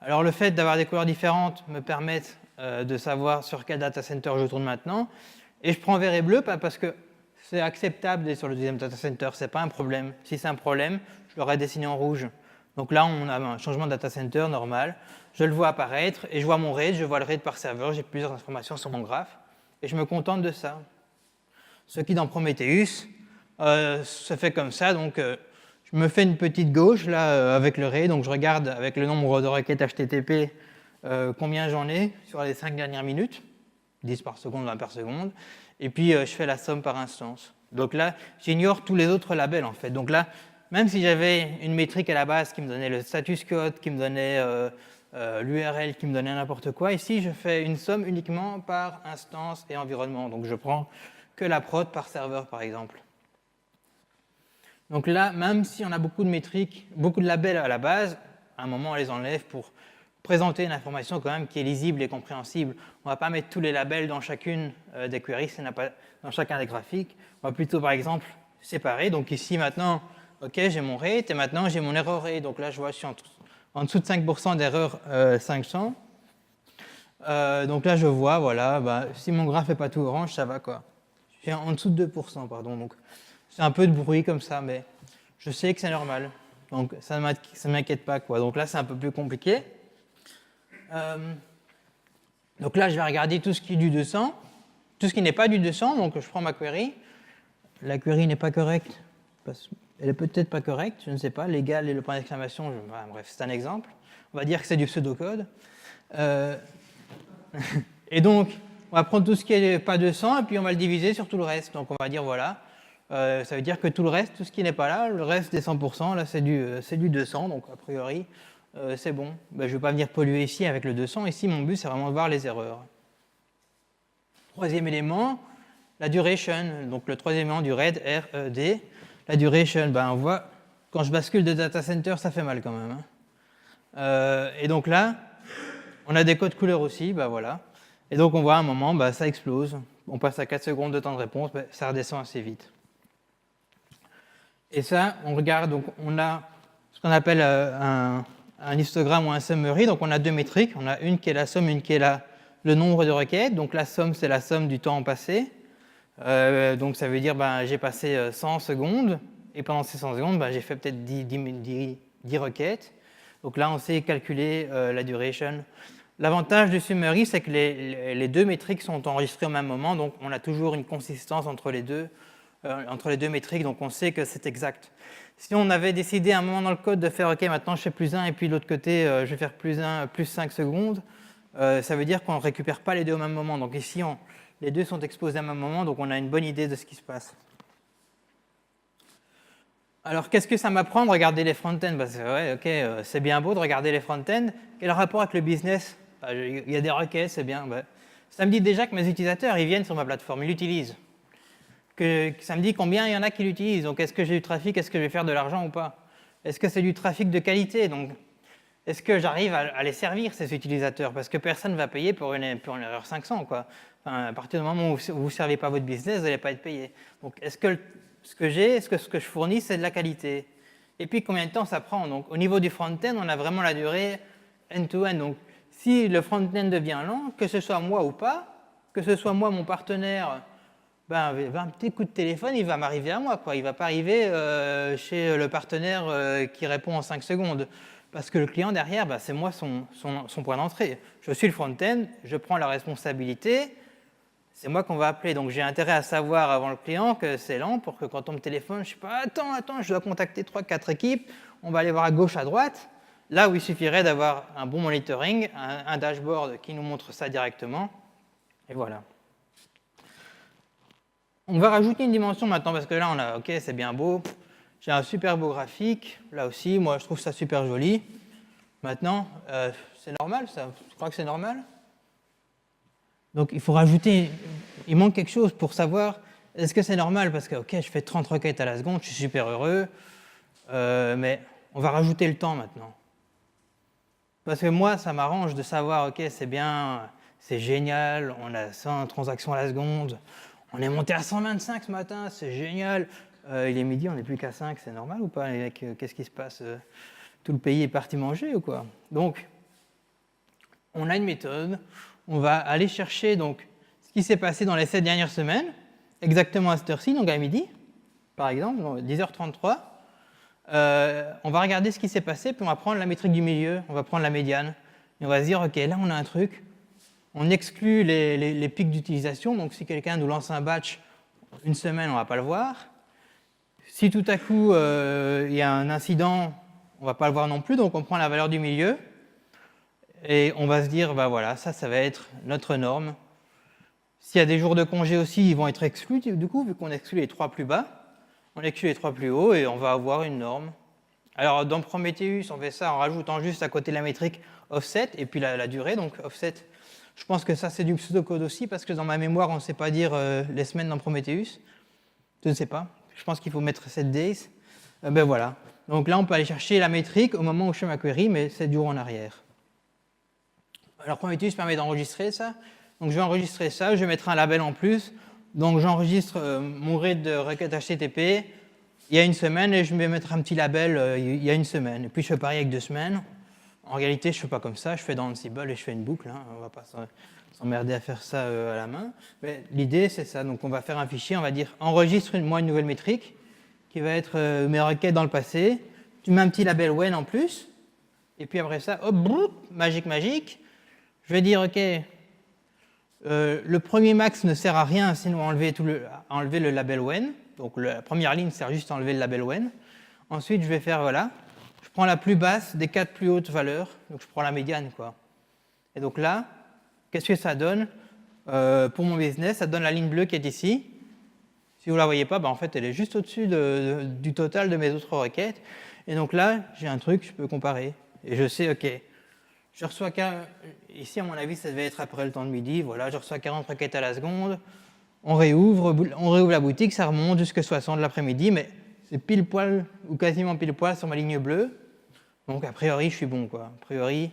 Alors le fait d'avoir des couleurs différentes me permet de savoir sur quel data center je tourne maintenant. Et je prends vert et bleu parce que c'est acceptable d'être sur le deuxième data center, ce n'est pas un problème. Si c'est un problème, je l'aurais dessiné en rouge. Donc là, on a un changement de data center normal. Je le vois apparaître et je vois mon rate, je vois le rate par serveur, j'ai plusieurs informations sur mon graphe et je me contente de ça. Ce qui, dans Prometheus, se fait comme ça. Donc, je me fais une petite gauche là avec le ray. Donc, je regarde avec le nombre de requêtes HTTP combien j'en ai sur les 5 dernières minutes, 10 par seconde, 20 par seconde. Et puis, je fais la somme par instance. Donc là, j'ignore tous les autres labels, en fait. Donc là, même si j'avais une métrique à la base qui me donnait le status code, qui me donnait l'URL, qui me donnait n'importe quoi, ici, je fais une somme uniquement par instance et environnement. Donc, je prends que la prod par serveur, par exemple. Donc là, même si on a beaucoup de métriques, beaucoup de labels à la base, à un moment, on les enlève pour présenter une information quand même qui est lisible et compréhensible. On ne va pas mettre tous les labels dans chacune des queries, ça n'a pas dans chacun des graphiques. On va plutôt, par exemple, séparer. Donc ici, maintenant, OK, j'ai mon rate, et maintenant, j'ai mon error rate. Donc là, je vois, je suis en dessous de 5% d'erreur 500. Donc là, je vois, voilà, bah, si mon graphe n'est pas tout orange, ça va, quoi. Je suis en dessous de 2%, pardon. Donc, c'est un peu de bruit comme ça, mais je sais que c'est normal. Donc, ça ne m'inquiète pas, quoi. Donc là, c'est un peu plus compliqué. Donc là, je vais regarder tout ce qui est du 200, tout ce qui n'est pas du 200, donc je prends ma query. La query n'est pas correcte, elle est peut-être pas correcte, je ne sais pas, l'égal et le point d'exclamation, bref, c'est un exemple. On va dire que c'est du pseudocode. Et donc, on va prendre tout ce qui n'est pas 200 et puis on va le diviser sur tout le reste. Donc on va dire, voilà, ça veut dire que tout le reste, tout ce qui n'est pas là, le reste des 100%, là c'est du 200, donc a priori, c'est bon. Ben, je ne vais pas venir polluer ici avec le 200. Ici, mon but, c'est vraiment de voir les erreurs. Troisième élément, la duration. Donc, le troisième élément du RED, R-E-D. La duration, ben, on voit, quand je bascule de data center, ça fait mal quand même. Hein. Et donc là, on a des codes couleurs aussi, ben voilà. Et donc, on voit à un moment, ben, ça explose. On passe à 4 secondes de temps de réponse, ben, ça redescend assez vite. Et ça, on regarde, donc on a ce qu'on appelle un histogramme ou un summary. Donc on a deux métriques. On a une qui est la somme, une qui est le nombre de requêtes. Donc la somme, c'est la somme du temps passé. Donc ça veut dire ben, j'ai passé 100 secondes. Et pendant ces 100 secondes, ben, j'ai fait peut-être 10 requêtes. Donc là, on sait calculer la duration. L'avantage du summary, c'est que les deux métriques sont enregistrées au même moment. Donc on a toujours une consistance entre les deux métriques. Donc on sait que c'est exact. Si on avait décidé à un moment dans le code de faire « OK, maintenant je fais plus 1 et puis de l'autre côté, je vais faire plus 1, plus 5 secondes », ça veut dire qu'on ne récupère pas les deux au même moment. Donc ici, les deux sont exposés à un même moment, donc on a une bonne idée de ce qui se passe. Alors, qu'est-ce que ça m'apprend de regarder les front-end? Parce que, ouais, OK, c'est bien beau de regarder les front-end. Quel rapport avec le business? Il y a des requêtes, c'est bien. Ben, ça me dit déjà que mes utilisateurs, ils viennent sur ma plateforme, ils l'utilisent. Ça me dit combien il y en a qui l'utilisent. Donc, est-ce que j'ai du trafic? Est-ce que je vais faire de l'argent ou pas? Est-ce que c'est du trafic de qualité? Donc, est-ce que j'arrive à les servir, ces utilisateurs? Parce que personne ne va payer pour une erreur 500, quoi. Enfin, à partir du moment où vous ne servez pas votre business, vous n'allez pas être payé. Donc, est-ce que ce que je fournis, c'est de la qualité? Et puis, combien de temps ça prend? Donc, au niveau du front-end, on a vraiment la durée end-to-end. Donc, si le front-end devient lent, que ce soit moi ou pas, que ce soit moi, mon partenaire, ben, un petit coup de téléphone, il va m'arriver à moi, quoi. Il ne va pas arriver chez le partenaire qui répond en 5 secondes. Parce que le client derrière, ben, c'est moi son point d'entrée. Je suis le front-end, je prends la responsabilité, c'est moi qu'on va appeler. Donc j'ai intérêt à savoir avant le client que c'est lent pour que quand on me téléphone, je ne sais pas, attends, je dois contacter 3-4 équipes, on va aller voir à gauche, à droite. Là où il suffirait d'avoir un bon monitoring, un dashboard qui nous montre ça directement. Et voilà. On va rajouter une dimension maintenant, parce que là, on a, OK, c'est bien beau. J'ai un super beau graphique. Là aussi, moi, je trouve ça super joli. Maintenant, c'est normal, ça? Je crois que c'est normal. Donc, il faut rajouter... Il manque quelque chose pour savoir, est-ce que c'est normal? Parce que, OK, je fais 30 requêtes à la seconde, je suis super heureux. Mais on va rajouter le temps maintenant. Parce que moi, ça m'arrange de savoir, OK, c'est bien, c'est génial, on a 100 transactions à la seconde. On est monté à 125 ce matin, c'est génial. Il est midi, on n'est plus qu'à 5, c'est normal ou pas, les mecs? Qu'est-ce qui se passe? Tout le pays est parti manger ou quoi? Donc, on a une méthode. On va aller chercher donc, ce qui s'est passé dans les 7 dernières semaines, exactement à cette heure-ci, donc à midi, par exemple, 10h33. On va regarder ce qui s'est passé, puis on va prendre la métrique du milieu, on va prendre la médiane, et on va se dire, OK, là, on a un truc. On exclut les pics d'utilisation, donc si quelqu'un nous lance un batch, une semaine, on ne va pas le voir. Si tout à coup, il y a un incident, on ne va pas le voir non plus, donc on prend la valeur du milieu et on va se dire, bah voilà, ça va être notre norme. S'il y a des jours de congé aussi, ils vont être exclus, du coup, vu qu'on exclut les 3 plus bas, on exclut les 3 plus hauts et on va avoir une norme. Alors, dans Prometheus, on fait ça en rajoutant juste à côté de la métrique offset et puis la durée. Donc, offset, je pense que ça, c'est du pseudocode aussi, parce que dans ma mémoire, on ne sait pas dire les semaines dans Prometheus. Je ne sais pas. Je pense qu'il faut mettre 7 days. Ben voilà. Donc là, on peut aller chercher la métrique au moment où je fais ma query, mais 7 jours en arrière. Alors, Prometheus permet d'enregistrer ça. Donc, je vais enregistrer ça. Je vais mettre un label en plus. Donc, j'enregistre mon rate de requête HTTP il y a une semaine et je vais mettre un petit label il y a une semaine. Et puis, je fais pareil avec 2 semaines. En réalité, je ne fais pas comme ça. Je fais dans Ansible et je fais une boucle. Hein. On ne va pas s'emmerder à faire ça à la main. Mais l'idée, c'est ça. Donc, on va faire un fichier. On va dire enregistre-moi une nouvelle métrique qui va être mes requêtes dans le passé. Tu mets un petit label when en plus. Et puis après ça, hop, broup, magique. Je vais dire, OK, le premier max ne sert à rien sinon à enlever le label when. Donc la première ligne sert juste à enlever le label when. Ensuite, je vais faire, voilà, je prends la plus basse des 4 plus hautes valeurs. Donc je prends la médiane, quoi. Et donc là, qu'est-ce que ça donne pour mon business? Ça donne la ligne bleue qui est ici. Si vous ne la voyez pas, en fait, elle est juste au-dessus du total de mes autres requêtes. Et donc là, j'ai un truc, je peux comparer. Et je sais, OK, je reçois, ici, à mon avis, ça devait être après le temps de midi. Voilà, je reçois 40 requêtes à la seconde. On réouvre la boutique, ça remonte jusqu'à 60 l'après-midi, mais c'est pile poil, ou quasiment pile poil sur ma ligne bleue. Donc, a priori, je suis bon, quoi. A priori,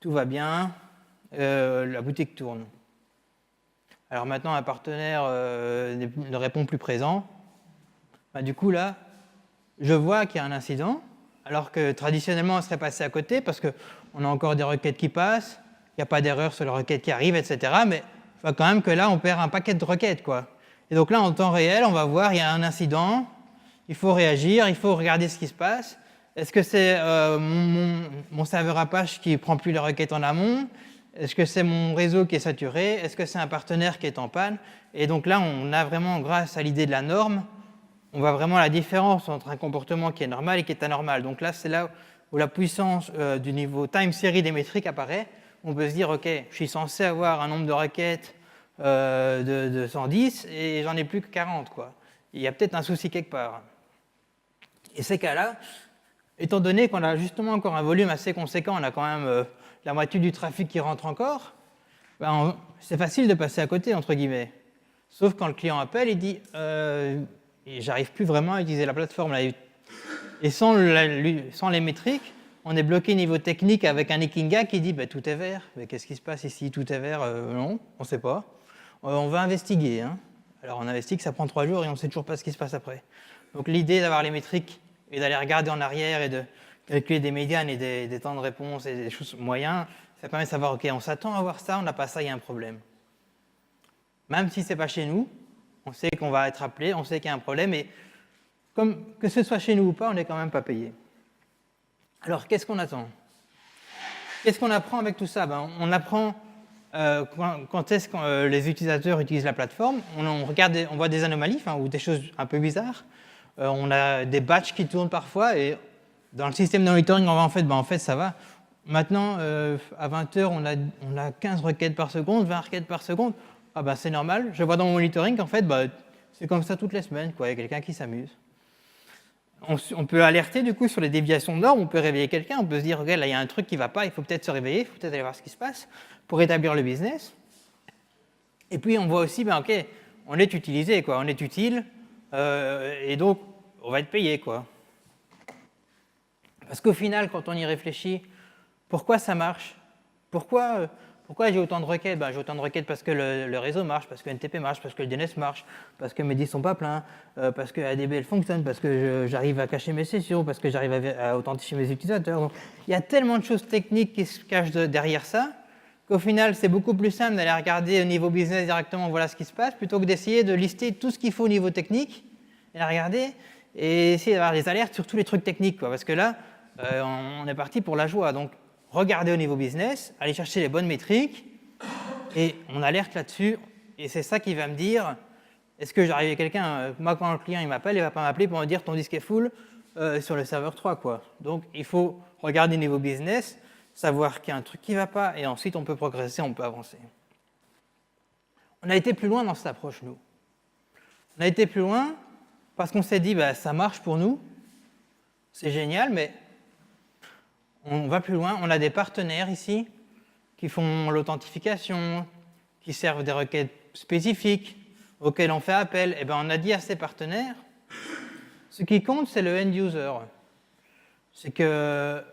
tout va bien, la boutique tourne. Alors maintenant, un partenaire ne répond plus présent. Du coup, là, je vois qu'il y a un incident, alors que traditionnellement, on serait passé à côté, parce qu'on a encore des requêtes qui passent, il n'y a pas d'erreur sur les requêtes qui arrivent, etc. Mais je vois quand même que là, on perd un paquet de requêtes, quoi. Et donc là, en temps réel, on va voir, il y a un incident, il faut réagir, il faut regarder ce qui se passe. Est-ce que c'est mon serveur Apache qui ne prend plus les requêtes en amont? Est-ce que c'est mon réseau qui est saturé? Est-ce que c'est un partenaire qui est en panne? Et donc là, on a vraiment, grâce à l'idée de la norme, on voit vraiment la différence entre un comportement qui est normal et qui est anormal. Donc là, c'est là où la puissance du niveau time series des métriques apparaît. On peut se dire, OK, je suis censé avoir un nombre de requêtes de 110 et j'en ai plus que 40, quoi. Il y a peut-être un souci quelque part. Et ces cas-là, étant donné qu'on a justement encore un volume assez conséquent, on a quand même la moitié du trafic qui rentre encore, c'est facile de passer à côté, entre guillemets. Sauf quand le client appelle, il dit j'arrive plus vraiment à utiliser la plateforme. Là. Et sans les métriques, on est bloqué niveau technique avec un Ekinga qui dit tout est vert. Mais qu'est-ce qui se passe ici? Tout est vert? Non, on ne sait pas. On va investiguer. Hein. Alors on investigue, ça prend 3 jours et on ne sait toujours pas ce qui se passe après. Donc l'idée d'avoir les métriques et d'aller regarder en arrière et de calculer des médianes et des temps de réponse et des choses moyens, ça permet de savoir, OK, on s'attend à voir ça, on n'a pas ça, il y a un problème. Même si ce n'est pas chez nous, on sait qu'on va être appelé, on sait qu'il y a un problème, et que ce soit chez nous ou pas, on n'est quand même pas payé. Alors, qu'est-ce qu'on attend? Qu'est-ce qu'on apprend avec tout ça? On apprend quand est-ce que les utilisateurs utilisent la plateforme. On voit des anomalies ou des choses un peu bizarres. On a des batchs qui tournent parfois, et dans le système de monitoring, en fait, ça va. Maintenant, à 20h, on a 15 requêtes par seconde, 20 requêtes par seconde. C'est normal. Je vois dans mon monitoring qu'en fait, c'est comme ça toutes les semaines, quoi. Il y a quelqu'un qui s'amuse. On peut alerter du coup sur les déviations de normes, on peut réveiller quelqu'un, on peut se dire, OK, là il y a un truc qui ne va pas, il faut peut-être se réveiller, il faut peut-être aller voir ce qui se passe pour établir le business. Et puis on voit aussi, OK, on est utilisé, quoi, on est utile, et donc on va être payé, quoi. Parce qu'au final, quand on y réfléchit, pourquoi ça marche? Pourquoi j'ai autant de requêtes? J'ai autant de requêtes parce que le réseau marche, parce que NTP marche, parce que le DNS marche, parce que mes disques ne sont pas pleins, parce que ADBL fonctionne, parce que j'arrive à cacher mes sessions, parce que j'arrive à authentifier mes utilisateurs. Donc, il y a tellement de choses techniques qui se cachent derrière ça, qu'au final, c'est beaucoup plus simple d'aller regarder au niveau business directement, voilà ce qui se passe, plutôt que d'essayer de lister tout ce qu'il faut au niveau technique, et la regarder, et essayer d'avoir des alertes sur tous les trucs techniques, quoi, parce que là, on est parti pour la joie. Donc, regardez au niveau business, aller chercher les bonnes métriques, et on alerte là-dessus, et c'est ça qui va me dire, Est-ce que j'arrive à quelqu'un, moi quand le client il m'appelle, il ne va pas m'appeler pour me dire ton disque est full sur le serveur 3, quoi. Donc il faut regarder niveau business, savoir qu'il y a un truc qui ne va pas, et ensuite on peut progresser, on peut avancer. On a été plus loin dans cette approche, nous. On a été plus loin parce qu'on s'est dit, bah, ça marche pour nous, c'est génial, mais on va plus loin. On a des partenaires ici qui font l'authentification, qui servent des requêtes spécifiques auxquelles on fait appel. Et bien, on a dit à ces partenaires, ce qui compte, c'est le end user. C'est que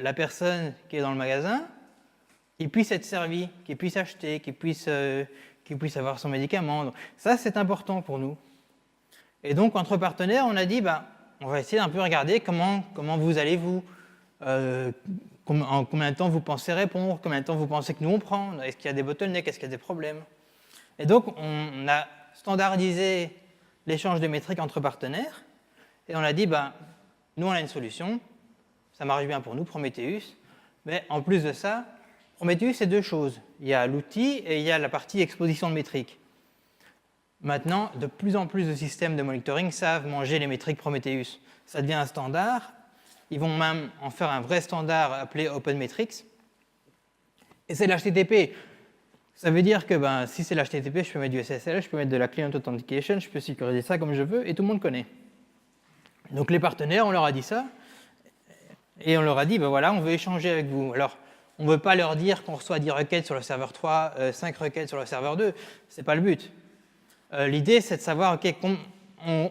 la personne qui est dans le magasin, qu'il puisse être servi, qu'il puisse acheter, qu'il puisse avoir son médicament. Donc, ça, c'est important pour nous. Et donc, entre partenaires, on a dit, bah, on va essayer d'un peu regarder comment vous allez-vous, en combien de temps vous pensez répondre, combien de temps vous pensez que nous on prend, est-ce qu'il y a des bottlenecks, est-ce qu'il y a des problèmes. Et donc, on a standardisé l'échange de métriques entre partenaires, et on a dit, bah, nous on a une solution, ça marche bien pour nous, Prometheus, mais en plus de ça, Prometheus, c'est deux choses. Il y a l'outil et il y a la partie exposition de métriques. Maintenant, de plus en plus de systèmes de monitoring savent manger les métriques Prometheus. Ça devient un standard. Ils vont même en faire un vrai standard appelé OpenMetrics. Et c'est l'HTTP. Ça veut dire que si c'est l'HTTP, je peux mettre du SSL, je peux mettre de la Client Authentication, je peux sécuriser ça comme je veux, et tout le monde connaît. Donc les partenaires, on leur a dit ça, et on leur a dit, voilà, on veut échanger avec vous. Alors, on ne veut pas leur dire qu'on reçoit 10 requêtes sur le serveur 3, 5 requêtes sur le serveur 2, ce n'est pas le but. L'idée, c'est de savoir, OK, on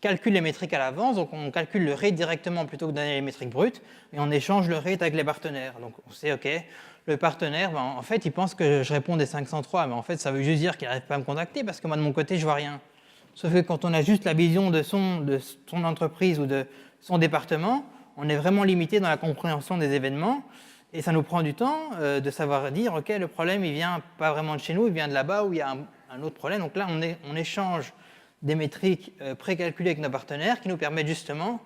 calcule les métriques à l'avance, donc on calcule le rate directement plutôt que de donner les métriques brutes, et on échange le rate avec les partenaires. Donc on sait, OK, le partenaire, en fait, il pense que je réponds des 503, mais en fait, ça veut juste dire qu'il n'arrive pas à me contacter parce que moi, de mon côté, je ne vois rien. Sauf que quand on a juste la vision de son entreprise ou de son département, on est vraiment limité dans la compréhension des événements, et ça nous prend du temps de savoir dire, OK, le problème, il vient pas vraiment de chez nous, il vient de là-bas où il y a un autre problème. Donc là, on échange des métriques précalculées avec nos partenaires qui nous permettent justement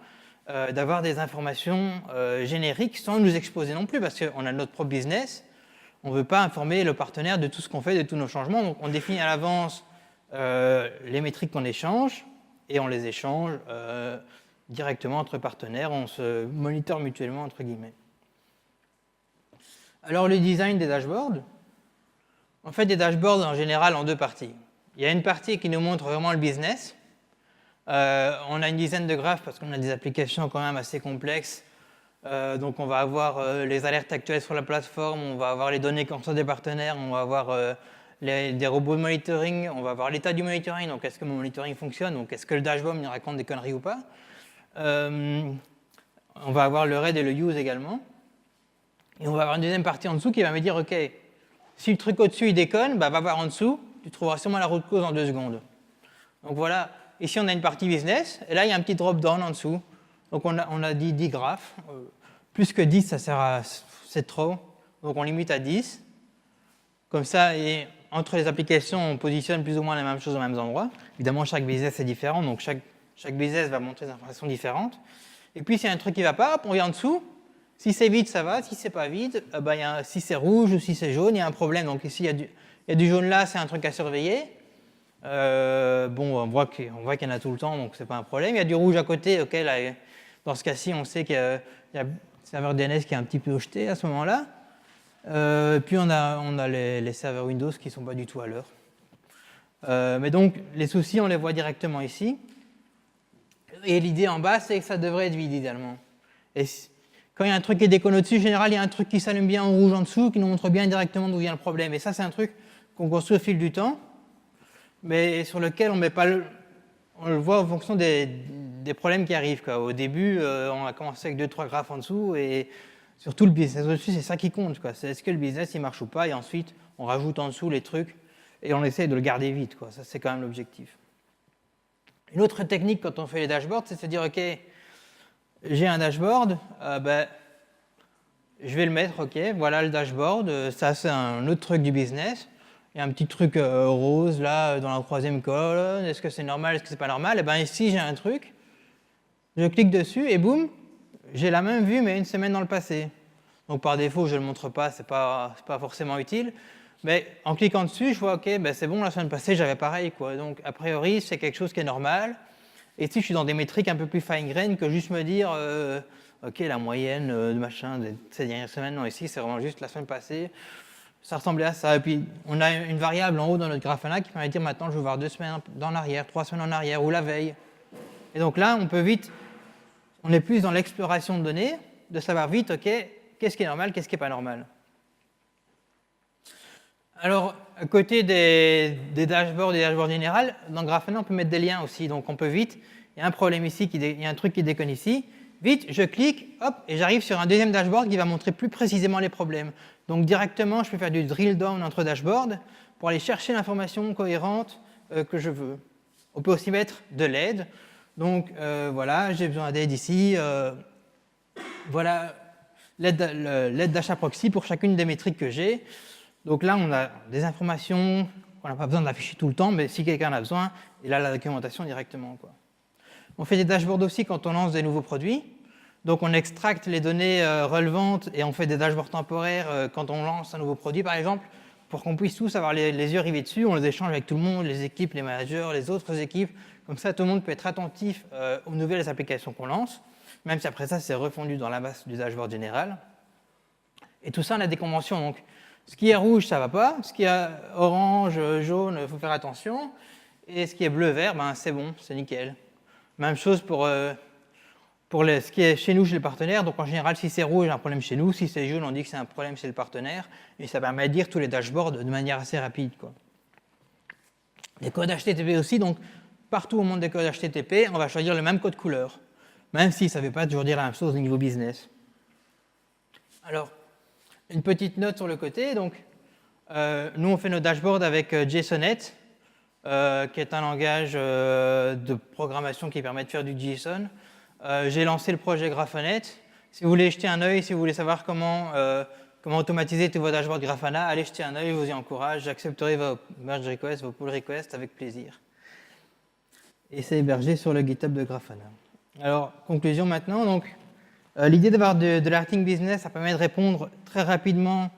d'avoir des informations génériques sans nous exposer non plus, parce qu'on a notre propre business. On ne veut pas informer le partenaire de tout ce qu'on fait, de tous nos changements. Donc on définit à l'avance les métriques qu'on échange, et on les échange directement entre partenaires. On se monitore mutuellement, entre guillemets. Alors le design des dashboards, on fait des dashboards en général en deux parties. Il y a une partie qui nous montre vraiment le business. On a une dizaine de graphes parce qu'on a des applications quand même assez complexes. Donc on va avoir les alertes actuelles sur la plateforme, on va avoir les données qu'on reçoit des partenaires, on va avoir des robots de monitoring, on va avoir l'état du monitoring, donc est-ce que mon monitoring fonctionne, donc est-ce que le dashboard me raconte des conneries ou pas. On va avoir le RED et le use également. Et on va avoir une deuxième partie en dessous qui va me dire, OK, si le truc au-dessus il déconne, va voir en dessous, tu trouveras sûrement la route cause en 2 secondes. Donc voilà, ici on a une partie business, et là il y a un petit drop-down en dessous. Donc on a dit 10 graphes. Plus que 10, ça sert à... c'est trop. Donc on limite à 10. Comme ça, et entre les applications, on positionne plus ou moins les mêmes choses aux mêmes endroits. Évidemment, chaque business est différent, donc chaque business va montrer des informations différentes. Et puis s'il y a un truc qui ne va pas, on vient en dessous. Si c'est vide, ça va. Si c'est pas vide, si c'est rouge ou si c'est jaune, il y a un problème. Donc ici, il y a du jaune là, c'est un truc à surveiller. On voit qu'il y en a tout le temps, donc c'est pas un problème. Il y a du rouge à côté. OK, là, dans ce cas-ci, on sait qu'il y a le serveur DNS qui est un petit peu jeté à ce moment-là. Puis on a les serveurs Windows qui ne sont pas du tout à l'heure. Mais donc, les soucis, on les voit directement ici. Et l'idée en bas, c'est que ça devrait être vide, idéalement. Et quand il y a un truc qui déconne au-dessus, en général, il y a un truc qui s'allume bien en rouge en dessous, qui nous montre bien directement d'où vient le problème. Et ça, c'est un truc qu'on construit au fil du temps, mais sur lequel on met pas on le voit en fonction des problèmes qui arrivent, quoi. Au début, on a commencé avec 2-3 graphes en dessous, et surtout le business au-dessus, c'est ça qui compte, quoi. C'est est-ce que le business il marche ou pas, et ensuite on rajoute en dessous les trucs, et on essaie de le garder vide, quoi. Ça, c'est quand même l'objectif. Une autre technique quand on fait les dashboards, c'est de se dire, OK, j'ai un dashboard, je vais le mettre, OK, voilà le dashboard, ça c'est un autre truc du business. Il y a un petit truc rose là dans la troisième colonne, est-ce que c'est normal, est-ce que c'est pas normal? Et bien ici j'ai un truc, je clique dessus et boum, j'ai la même vue mais une semaine dans le passé. Donc par défaut je ne le montre pas, c'est pas forcément utile. Mais en cliquant dessus, je vois, OK, ben c'est bon, la semaine passée, j'avais pareil, quoi. Donc, a priori, c'est quelque chose qui est normal. Et si je suis dans des métriques un peu plus fine-grained que juste me dire, OK, la moyenne de machin de ces dernières semaines, non, ici, c'est vraiment juste la semaine passée, ça ressemblait à ça. Et puis, on a une variable en haut dans notre Grafana qui permet de dire, maintenant, je veux voir 2 semaines en arrière, 3 semaines en arrière, ou la veille. Et donc là, on peut vite, on est plus dans l'exploration de données, de savoir vite, OK, qu'est-ce qui est normal, qu'est-ce qui n'est pas normal. Alors, à côté des dashboards généraux, dans Grafana, on peut mettre des liens aussi. Donc, on peut vite, il y a un problème ici, il y a un truc qui déconne ici. Vite, je clique, hop, et j'arrive sur un deuxième dashboard qui va montrer plus précisément les problèmes. Donc, directement, je peux faire du drill down entre dashboards pour aller chercher l'information cohérente que je veux. On peut aussi mettre de l'aide. Donc, voilà, j'ai besoin d'aide ici. Voilà l'aide d'achat proxy pour chacune des métriques que j'ai. Donc là, on a des informations qu'on n'a pas besoin d'afficher tout le temps, mais si quelqu'un en a besoin, il a la documentation directement, quoi. On fait des dashboards aussi quand on lance des nouveaux produits. Donc on extracte les données relevantes et on fait des dashboards temporaires quand on lance un nouveau produit, par exemple, pour qu'on puisse tous avoir les yeux rivés dessus. On les échange avec tout le monde, les équipes, les managers, les autres équipes. Comme ça, tout le monde peut être attentif aux nouvelles applications qu'on lance, même si après ça, c'est refondu dans la base du dashboard général. Et tout ça, on a des conventions. Donc, ce qui est rouge, ça ne va pas. Ce qui est orange, jaune, il faut faire attention. Et ce qui est bleu, vert, ben, c'est bon, c'est nickel. Même chose pour ce qui est chez nous, chez les partenaires. Donc en général, si c'est rouge, il y a un problème chez nous. Si c'est jaune, on dit que c'est un problème chez le partenaire. Et ça permet de lire tous les dashboards de manière assez rapide, quoi. Les codes HTTP aussi. Donc partout au monde des codes HTTP, on va choisir le même code couleur. Même si ça ne veut pas toujours dire la même chose au niveau business. Alors, une petite note sur le côté. Donc, nous, on fait nos dashboards avec JSONet, qui est un langage de programmation qui permet de faire du JSON. J'ai lancé le projet Graphonet. Si vous voulez jeter un œil, si vous voulez savoir comment automatiser tous vos dashboards Grafana, allez jeter un œil, je vous y encourage. J'accepterai vos merge requests, vos pull requests avec plaisir. Et c'est hébergé sur le GitHub de Grafana. Alors, conclusion maintenant. Donc, l'idée d'avoir de l'Alerting Business, ça permet de répondre très rapidement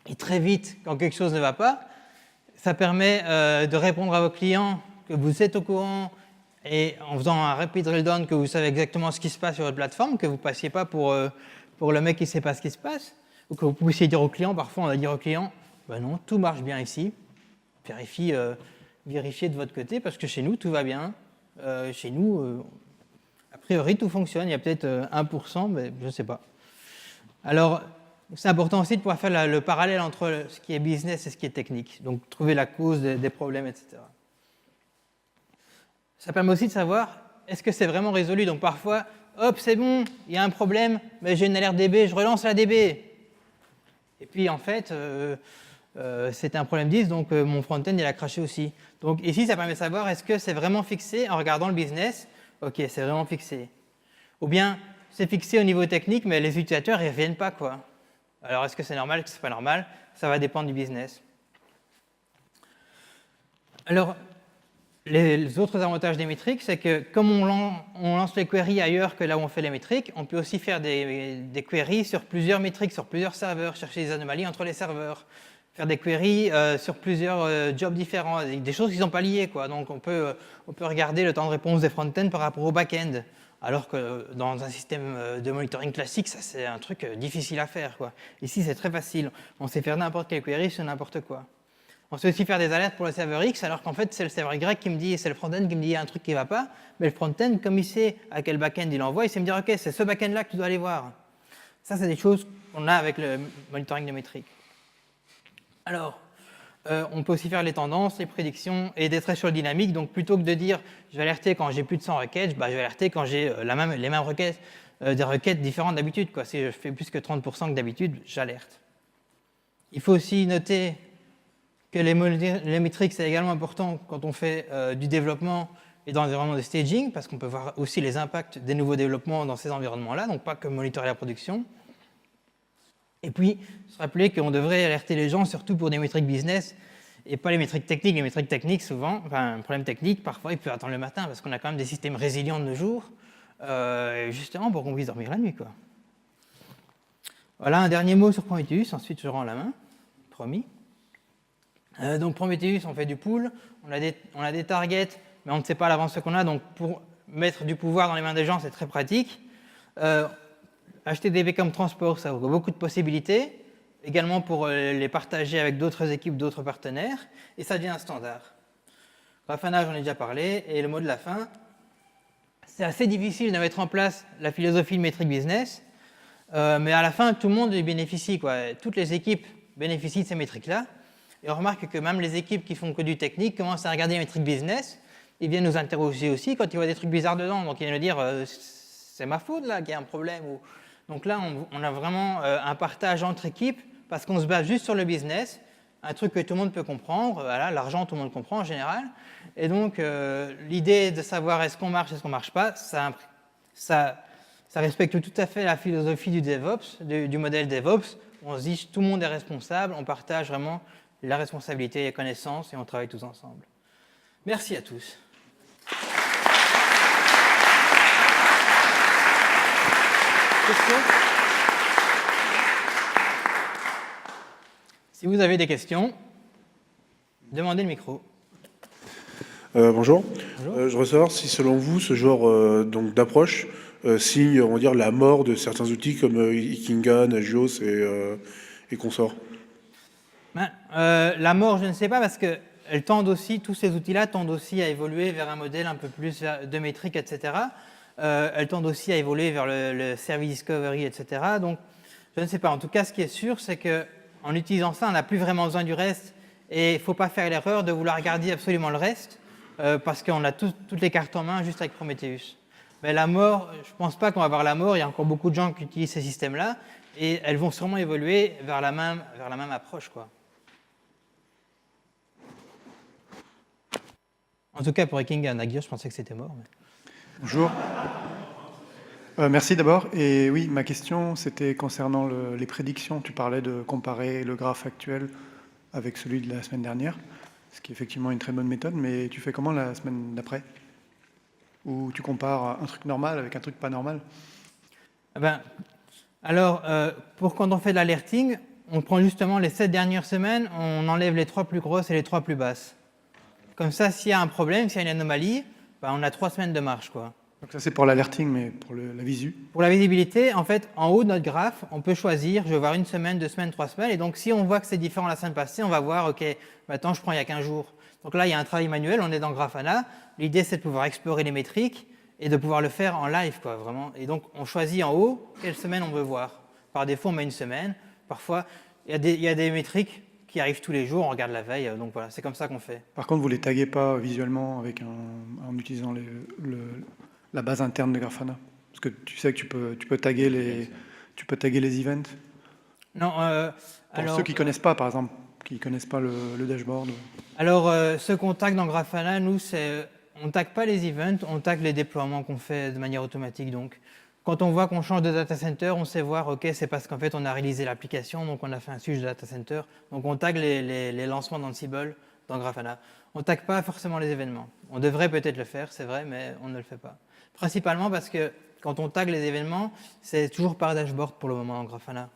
et très vite quand quelque chose ne va pas. Ça permet de répondre à vos clients que vous êtes au courant et en faisant un rapid drill down que vous savez exactement ce qui se passe sur votre plateforme, que vous ne passiez pas pour le mec qui ne sait pas ce qui se passe, ou que vous puissiez dire au client, parfois on va dire au client, ben non, tout marche bien ici, vérifiez de votre côté parce que chez nous tout va bien, chez nous a priori tout fonctionne, il y a peut-être 1%, mais je ne sais pas. Alors c'est important aussi de pouvoir faire le parallèle entre ce qui est business et ce qui est technique, donc trouver la cause des problèmes, etc. Ça permet aussi de savoir, est-ce que c'est vraiment résolu? Donc parfois, hop, c'est bon, il y a un problème, mais j'ai une alerte DB, je relance la DB. Et puis en fait, c'était un problème 10, donc mon front-end, il a craché aussi. Donc ici, ça permet de savoir, est-ce que c'est vraiment fixé en regardant le business? Ok, c'est vraiment fixé. Ou bien, c'est fixé au niveau technique, mais les utilisateurs, ils ne reviennent pas, quoi. Alors, est-ce que c'est normal, est-ce que ce n'est pas normal? Ça va dépendre du business. Alors, les autres avantages des métriques, c'est que comme on lance les queries ailleurs que là où on fait les métriques, on peut aussi faire des queries sur plusieurs métriques, sur plusieurs serveurs, chercher des anomalies entre les serveurs, faire des queries sur plusieurs jobs différents, des choses qui ne sont pas liées, quoi. Donc on peut regarder le temps de réponse des front-end par rapport au back-end, alors que dans un système de monitoring classique, ça c'est un truc difficile à faire, quoi. Ici c'est très facile, on sait faire n'importe quelle query sur n'importe quoi. On sait aussi faire des alertes pour le serveur X, alors qu'en fait, c'est le serveur Y qui me dit, c'est le front-end qui me dit il y a un truc qui ne va pas, mais le front-end, comme il sait à quel back-end il envoie, il sait me dire, OK, c'est ce back-end-là que tu dois aller voir. Ça, c'est des choses qu'on a avec le monitoring de métriques. Alors, on peut aussi faire les tendances, les prédictions et des thresholds dynamiques. Donc, plutôt que de dire, je vais alerter quand j'ai plus de 100 requêtes, je vais alerter quand j'ai les mêmes requêtes, des requêtes différentes d'habitude. Si je fais plus que 30% que d'habitude, j'alerte. Il faut aussi noter que les métriques, c'est également important quand on fait du développement et dans l'environnement de staging, parce qu'on peut voir aussi les impacts des nouveaux développements dans ces environnements-là, donc pas que monitorer la production. Et puis, se rappeler qu'on devrait alerter les gens, surtout pour des métriques business, et pas les métriques techniques. Les métriques techniques, souvent, enfin, un problème technique, parfois, il peut attendre le matin, parce qu'on a quand même des systèmes résilients de nos jours, justement pour qu'on puisse dormir la nuit, quoi. Voilà, un dernier mot sur Prometheus, ensuite je rends la main, promis. Donc Prometheus, on fait du pool, on a des targets, mais on ne sait pas à l'avance ce qu'on a, donc pour mettre du pouvoir dans les mains des gens, c'est très pratique. HTTP comme transport, ça ouvre beaucoup de possibilités, également pour les partager avec d'autres équipes, d'autres partenaires, et ça devient un standard. Grafana, j'en ai déjà parlé, et le mot de la fin, c'est assez difficile de mettre en place la philosophie de métrique business, mais à la fin, tout le monde y bénéficie, quoi. Toutes les équipes bénéficient de ces métriques-là, et on remarque que même les équipes qui font que du technique commencent à regarder les métriques business, ils viennent nous interroger aussi quand ils voient des trucs bizarres dedans, donc ils viennent nous dire c'est ma faute là qu'il y a un problème. Donc là, on a vraiment un partage entre équipes parce qu'on se base juste sur le business, un truc que tout le monde peut comprendre, voilà, l'argent tout le monde comprend en général, et donc l'idée de savoir est-ce qu'on marche, est-ce qu'on ne marche pas, ça respecte tout à fait la philosophie du DevOps, du modèle DevOps. On se dit tout le monde est responsable, on partage vraiment la responsabilité, les connaissances et on travaille tous ensemble. Merci à tous. Questions ? Si vous avez des questions, demandez le micro. Bonjour. Bonjour. Je voudrais savoir si, selon vous, ce genre donc d'approche signe, on va dire, la mort de certains outils comme Ikingan, Agios et consorts. La mort, je ne sais pas, parce que elles tendent aussi, tous ces outils-là tendent aussi à évoluer vers un modèle un peu plus de métrique, etc. Elles tendent aussi à évoluer vers le service discovery, etc. Donc, je ne sais pas. En tout cas, ce qui est sûr, c'est qu'en utilisant ça, on n'a plus vraiment besoin du reste. Et il ne faut pas faire l'erreur de vouloir garder absolument le reste, parce qu'on a toutes les cartes en main juste avec Prometheus. Mais la mort, je ne pense pas qu'on va avoir la mort. Il y a encore beaucoup de gens qui utilisent ces systèmes-là. Et elles vont sûrement évoluer vers la même approche, quoi. En tout cas, pour Ikingan, Agios, je pensais que c'était mort. Mais... Bonjour. Merci d'abord. Et oui, ma question, c'était concernant les prédictions. Tu parlais de comparer le graphe actuel avec celui de la semaine dernière, ce qui est effectivement une très bonne méthode, mais tu fais comment la semaine d'après? Où tu compares un truc normal avec un truc pas normal? Alors, pour quand on fait de l'alerting, on prend justement les 7 dernières semaines, on enlève les 3 plus grosses et les 3 plus basses. Comme ça, s'il y a un problème, s'il y a une anomalie, on a 3 semaines de marche, quoi. Donc ça, c'est pour l'alerting, mais pour la visu? Pour la visibilité, en fait, en haut de notre graphe, on peut choisir, je veux voir 1 semaine, 2 semaines, 3 semaines, et donc si on voit que c'est différent la semaine passée, on va voir, ok, maintenant je prends il y a 15 jours. Donc là, il y a un travail manuel, on est dans Grafana. L'idée, c'est de pouvoir explorer les métriques et de pouvoir le faire en live, quoi, vraiment. Et donc, on choisit en haut quelle semaine on veut voir. Par défaut, on met 1 semaine. Parfois, il y a des métriques qui arrivent tous les jours, on regarde la veille, donc voilà, c'est comme ça qu'on fait. Par contre, vous ne les taguez pas visuellement en utilisant la base interne de Grafana? Parce que tu sais que tu peux taguer les events? Non, pour ceux qui ne connaissent pas, par exemple, qui ne connaissent pas le dashboard. Alors, ce qu'on tag dans Grafana, nous, on ne tag pas les events, on tag les déploiements qu'on fait de manière automatique. Donc, quand on voit qu'on change de data center, on sait voir, ok, c'est parce qu'en fait, on a réalisé l'application, donc on a fait un switch de data center. Donc, on tag les lancements d'Ansible dans Grafana. On ne tag pas forcément les événements. On devrait peut-être le faire, c'est vrai, mais on ne le fait pas. Principalement parce que quand on tag les événements, c'est toujours par dashboard pour le moment en Grafana.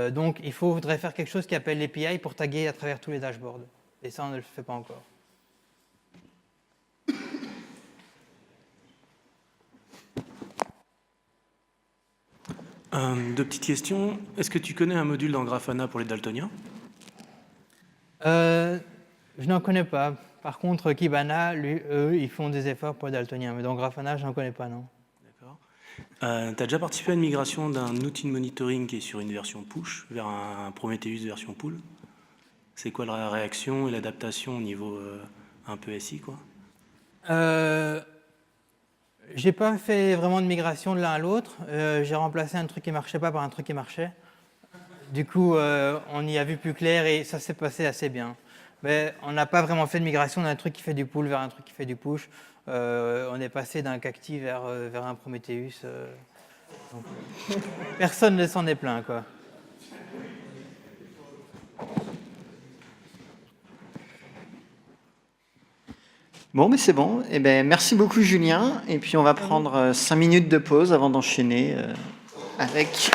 Donc, il faudrait faire quelque chose qui appelle l'API pour taguer à travers tous les dashboards. Et ça, on ne le fait pas encore. Deux petites questions. Est-ce que tu connais un module dans Grafana pour les daltoniens? Je n'en connais pas. Par contre, Kibana, eux, ils font des efforts pour les daltoniens. Mais dans Grafana, je n'en connais pas, non. D'accord. Tu as déjà participé à une migration d'un outil de monitoring qui est sur une version push vers un Prometheus version pull? C'est quoi la réaction et l'adaptation au niveau un peu SI, quoi? J'ai pas fait vraiment de migration de l'un à l'autre. J'ai remplacé un truc qui marchait pas par un truc qui marchait. Du coup, on y a vu plus clair et ça s'est passé assez bien. Mais on n'a pas vraiment fait de migration d'un truc qui fait du pull vers un truc qui fait du push. On est passé d'un Cacti vers un Prometheus. Donc, personne ne s'en est plaint, quoi. Bon, mais c'est bon. Eh ben, merci beaucoup, Julien. Et puis, on va prendre 5 minutes de pause avant d'enchaîner avec